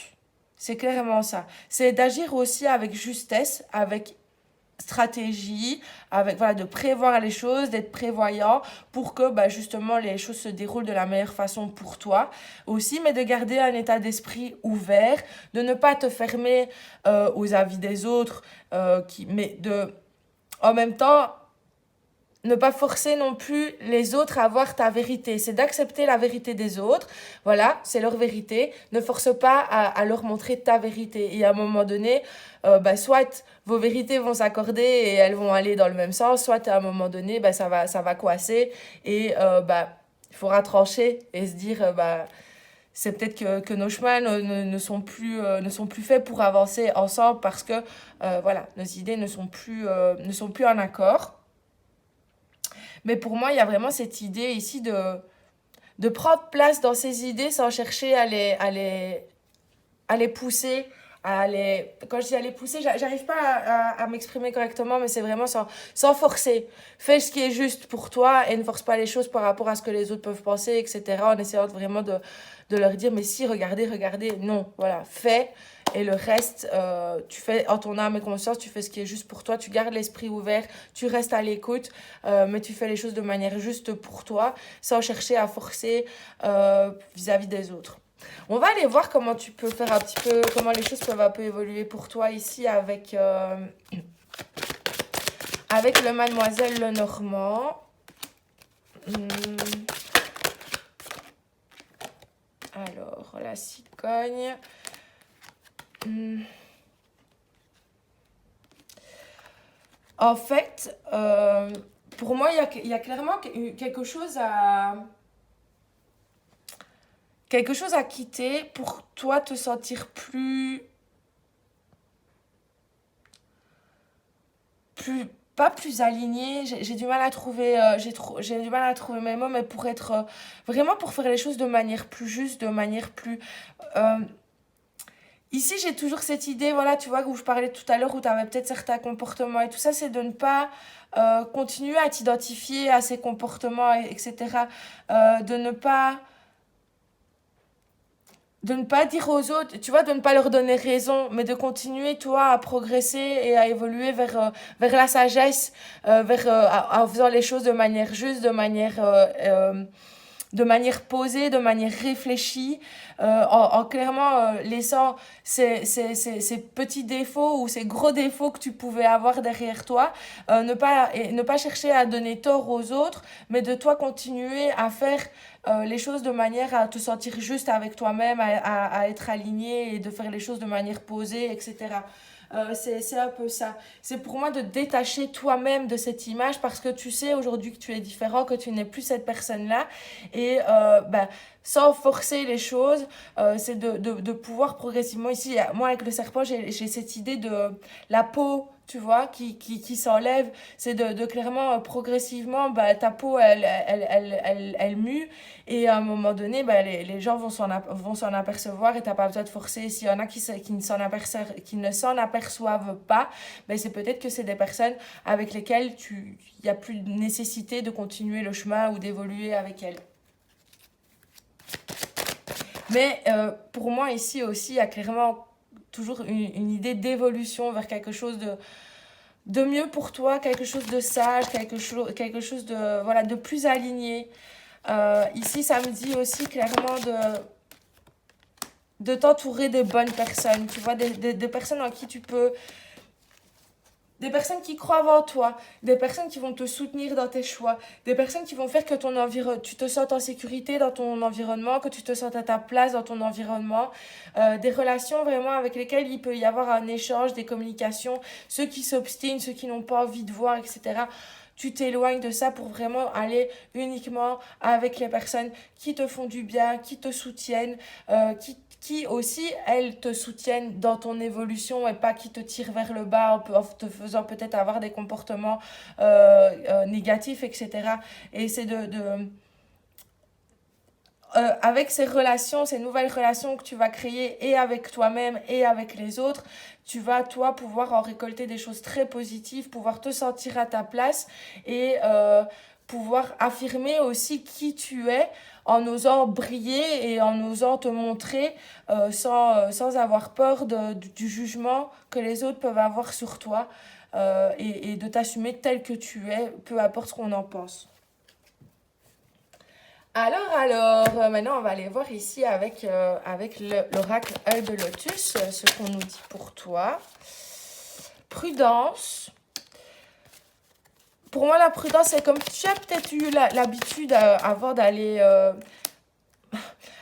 C'est clairement ça. C'est d'agir aussi avec justesse, avec stratégie, avec voilà, de prévoir les choses, d'être prévoyant pour que bah, justement les choses se déroulent de la meilleure façon pour toi aussi, mais de garder un état d'esprit ouvert, de ne pas te fermer aux avis des autres, mais de en même temps ne pas forcer non plus les autres à avoir ta vérité. C'est d'accepter la vérité des autres. Voilà, c'est leur vérité. Ne force pas à leur montrer ta vérité. Et à un moment donné, bah, soit vos vérités vont s'accorder et elles vont aller dans le même sens, soit à un moment donné, bah, ça va coincer et bah, il faudra trancher et se dire, bah, c'est peut-être que nos chemins ne sont plus faits pour avancer ensemble parce que voilà, nos idées ne sont plus en accord. Mais pour moi, il y a vraiment cette idée ici de prendre place dans ces idées sans chercher à les pousser, quand je dis à les pousser, j'arrive pas à m'exprimer correctement, mais c'est vraiment sans forcer. Fais ce qui est juste pour toi et ne force pas les choses par rapport à ce que les autres peuvent penser, etc. En essayant vraiment de leur dire, mais si, regardez, regardez. Non, voilà, fais. Et le reste, tu fais en ton âme et conscience, tu fais ce qui est juste pour toi, tu gardes l'esprit ouvert, tu restes à l'écoute, mais tu fais les choses de manière juste pour toi, sans chercher à forcer vis-à-vis des autres. On va aller voir comment tu peux faire un petit peu, comment les choses peuvent un peu évoluer pour toi ici avec le Mademoiselle Lenormand. Alors, la cigogne. En fait, pour moi, il y a clairement quelque chose à quitter pour toi te sentir pas plus aligné, j'ai du mal à trouver j'ai du mal à trouver mes mots, mais pour être vraiment pour faire les choses de manière plus juste, de manière plus euh, ici j'ai toujours cette idée, voilà, tu vois, où je parlais tout à l'heure, où tu avais peut-être certains comportements et tout ça, c'est de ne pas continuer à t'identifier à ces comportements, etc. De ne pas dire aux autres, tu vois, de ne pas leur donner raison, mais de continuer, toi, à progresser et à évoluer vers la sagesse, en faisant les choses de manière juste, de manière posée, de manière réfléchie, en clairement laissant ces petits défauts ou ces gros défauts que tu pouvais avoir derrière toi, ne pas chercher à donner tort aux autres, mais de toi continuer à faire les choses de manière à te sentir juste avec toi-même, à être aligné et de faire les choses de manière posée, etc. C'est un peu ça. C'est pour moi de détacher toi-même de cette image parce que tu sais aujourd'hui que tu es différent, que tu n'es plus cette personne-là. Et bah, sans forcer les choses, c'est de pouvoir progressivement. Ici, moi avec le serpent, j'ai cette idée de la peau, tu vois, qui s'enlève. C'est de clairement, progressivement, bah, ta peau, elle mue. Et à un moment donné, bah, les gens vont s'en apercevoir et t'as pas besoin de forcer. S'il y en a qui ne s'en aperçoivent pas, ben c'est peut-être que c'est des personnes avec lesquelles il n'y a plus de nécessité de continuer le chemin ou d'évoluer avec elles. Mais pour moi, ici aussi, il y a clairement toujours une idée d'évolution vers quelque chose de mieux pour toi, quelque chose de sage, quelque chose de, voilà, de plus aligné. Ici, ça me dit aussi clairement de t'entourer des bonnes personnes, tu vois, des personnes en qui tu peux... Des personnes qui croient en toi, des personnes qui vont te soutenir dans tes choix, des personnes qui vont faire que tu te sentes en sécurité dans ton environnement, que tu te sentes à ta place dans ton environnement, des relations vraiment avec lesquelles il peut y avoir un échange, des communications, ceux qui s'obstinent, ceux qui n'ont pas envie de voir, etc. Tu t'éloignes de ça pour vraiment aller uniquement avec les personnes qui te font du bien, qui te soutiennent, qui aussi, elles, te soutiennent dans ton évolution et pas qui te tirent vers le bas en te faisant peut-être avoir des comportements négatifs, etc. Et c'est avec ces relations, ces nouvelles relations que tu vas créer et avec toi-même et avec les autres, tu vas, toi, pouvoir en récolter des choses très positives, pouvoir te sentir à ta place et pouvoir affirmer aussi qui tu es en osant briller et en osant te montrer sans avoir peur du jugement que les autres peuvent avoir sur toi et de t'assumer tel que tu es, peu importe ce qu'on en pense. Maintenant on va aller voir ici avec l'oracle œil de lotus, ce qu'on nous dit pour toi. Prudence. Pour moi, la prudence, c'est comme tu as peut-être eu l'habitude avant d'aller...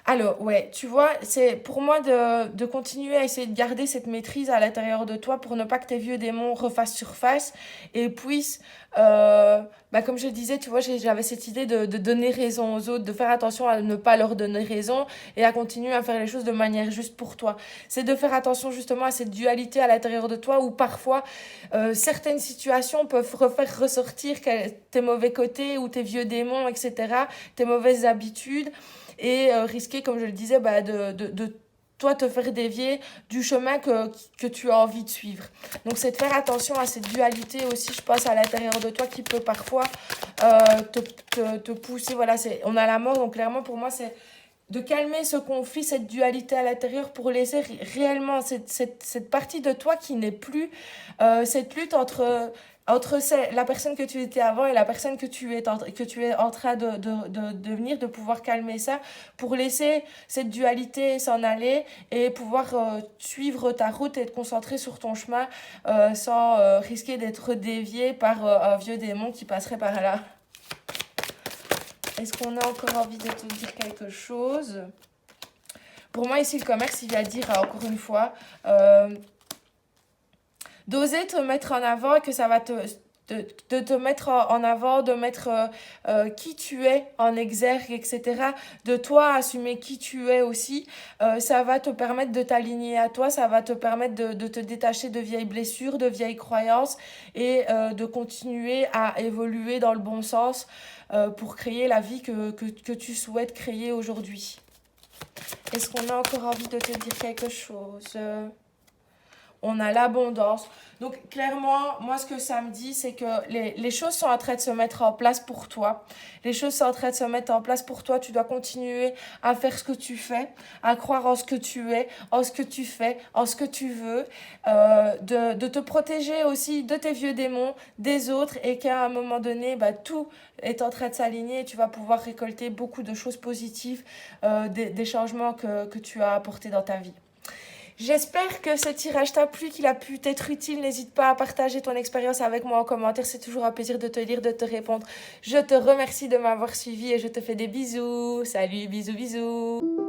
Alors, ouais, tu vois, c'est pour moi de continuer à essayer de garder cette maîtrise à l'intérieur de toi pour ne pas que tes vieux démons refassent surface et puissent, comme je disais, tu vois, j'avais cette idée de donner raison aux autres, de faire attention à ne pas leur donner raison et à continuer à faire les choses de manière juste pour toi. C'est de faire attention justement à cette dualité à l'intérieur de toi où parfois certaines situations peuvent refaire ressortir tes mauvais côtés ou tes vieux démons, etc., tes mauvaises habitudes et risquer, comme je le disais, de toi te faire dévier du chemin que tu as envie de suivre. Donc c'est de faire attention à cette dualité aussi, je pense, à l'intérieur de toi qui peut parfois te pousser. Voilà, on a la mort, donc clairement pour moi c'est de calmer ce conflit, cette dualité à l'intérieur pour laisser réellement cette partie de toi qui n'est plus cette lutte entre la personne que tu étais avant et la personne que tu es en train de devenir, de pouvoir calmer ça pour laisser cette dualité s'en aller et pouvoir suivre ta route et te concentrer sur ton chemin sans risquer d'être dévié par un vieux démon qui passerait par là. Est-ce qu'on a encore envie de te dire quelque chose? Pour moi, ici, le commerce, il vient dire, encore une fois, d'oser te mettre en avant et que ça va de te mettre en avant, de mettre qui tu es en exergue, etc. De toi assumer qui tu es aussi. Ça va te permettre de t'aligner à toi, ça va te permettre de te détacher de vieilles blessures, de vieilles croyances et de continuer à évoluer dans le bon sens pour créer la vie que tu souhaites créer aujourd'hui. Est-ce qu'on a encore envie de te dire quelque chose? On a l'abondance. Donc clairement, moi ce que ça me dit, c'est que les choses sont en train de se mettre en place pour toi. Les choses sont en train de se mettre en place pour toi. Tu dois continuer à faire ce que tu fais, à croire en ce que tu es, en ce que tu fais, en ce que tu veux, de te protéger aussi de tes vieux démons, des autres, et qu'à un moment donné, tout est en train de s'aligner et tu vas pouvoir récolter beaucoup de choses positives, des changements que tu as apportés dans ta vie. J'espère que ce tirage t'a plu, qu'il a pu t'être utile. N'hésite pas à partager ton expérience avec moi en commentaire. C'est toujours un plaisir de te lire, de te répondre. Je te remercie de m'avoir suivi et je te fais des bisous. Salut, bisous, bisous.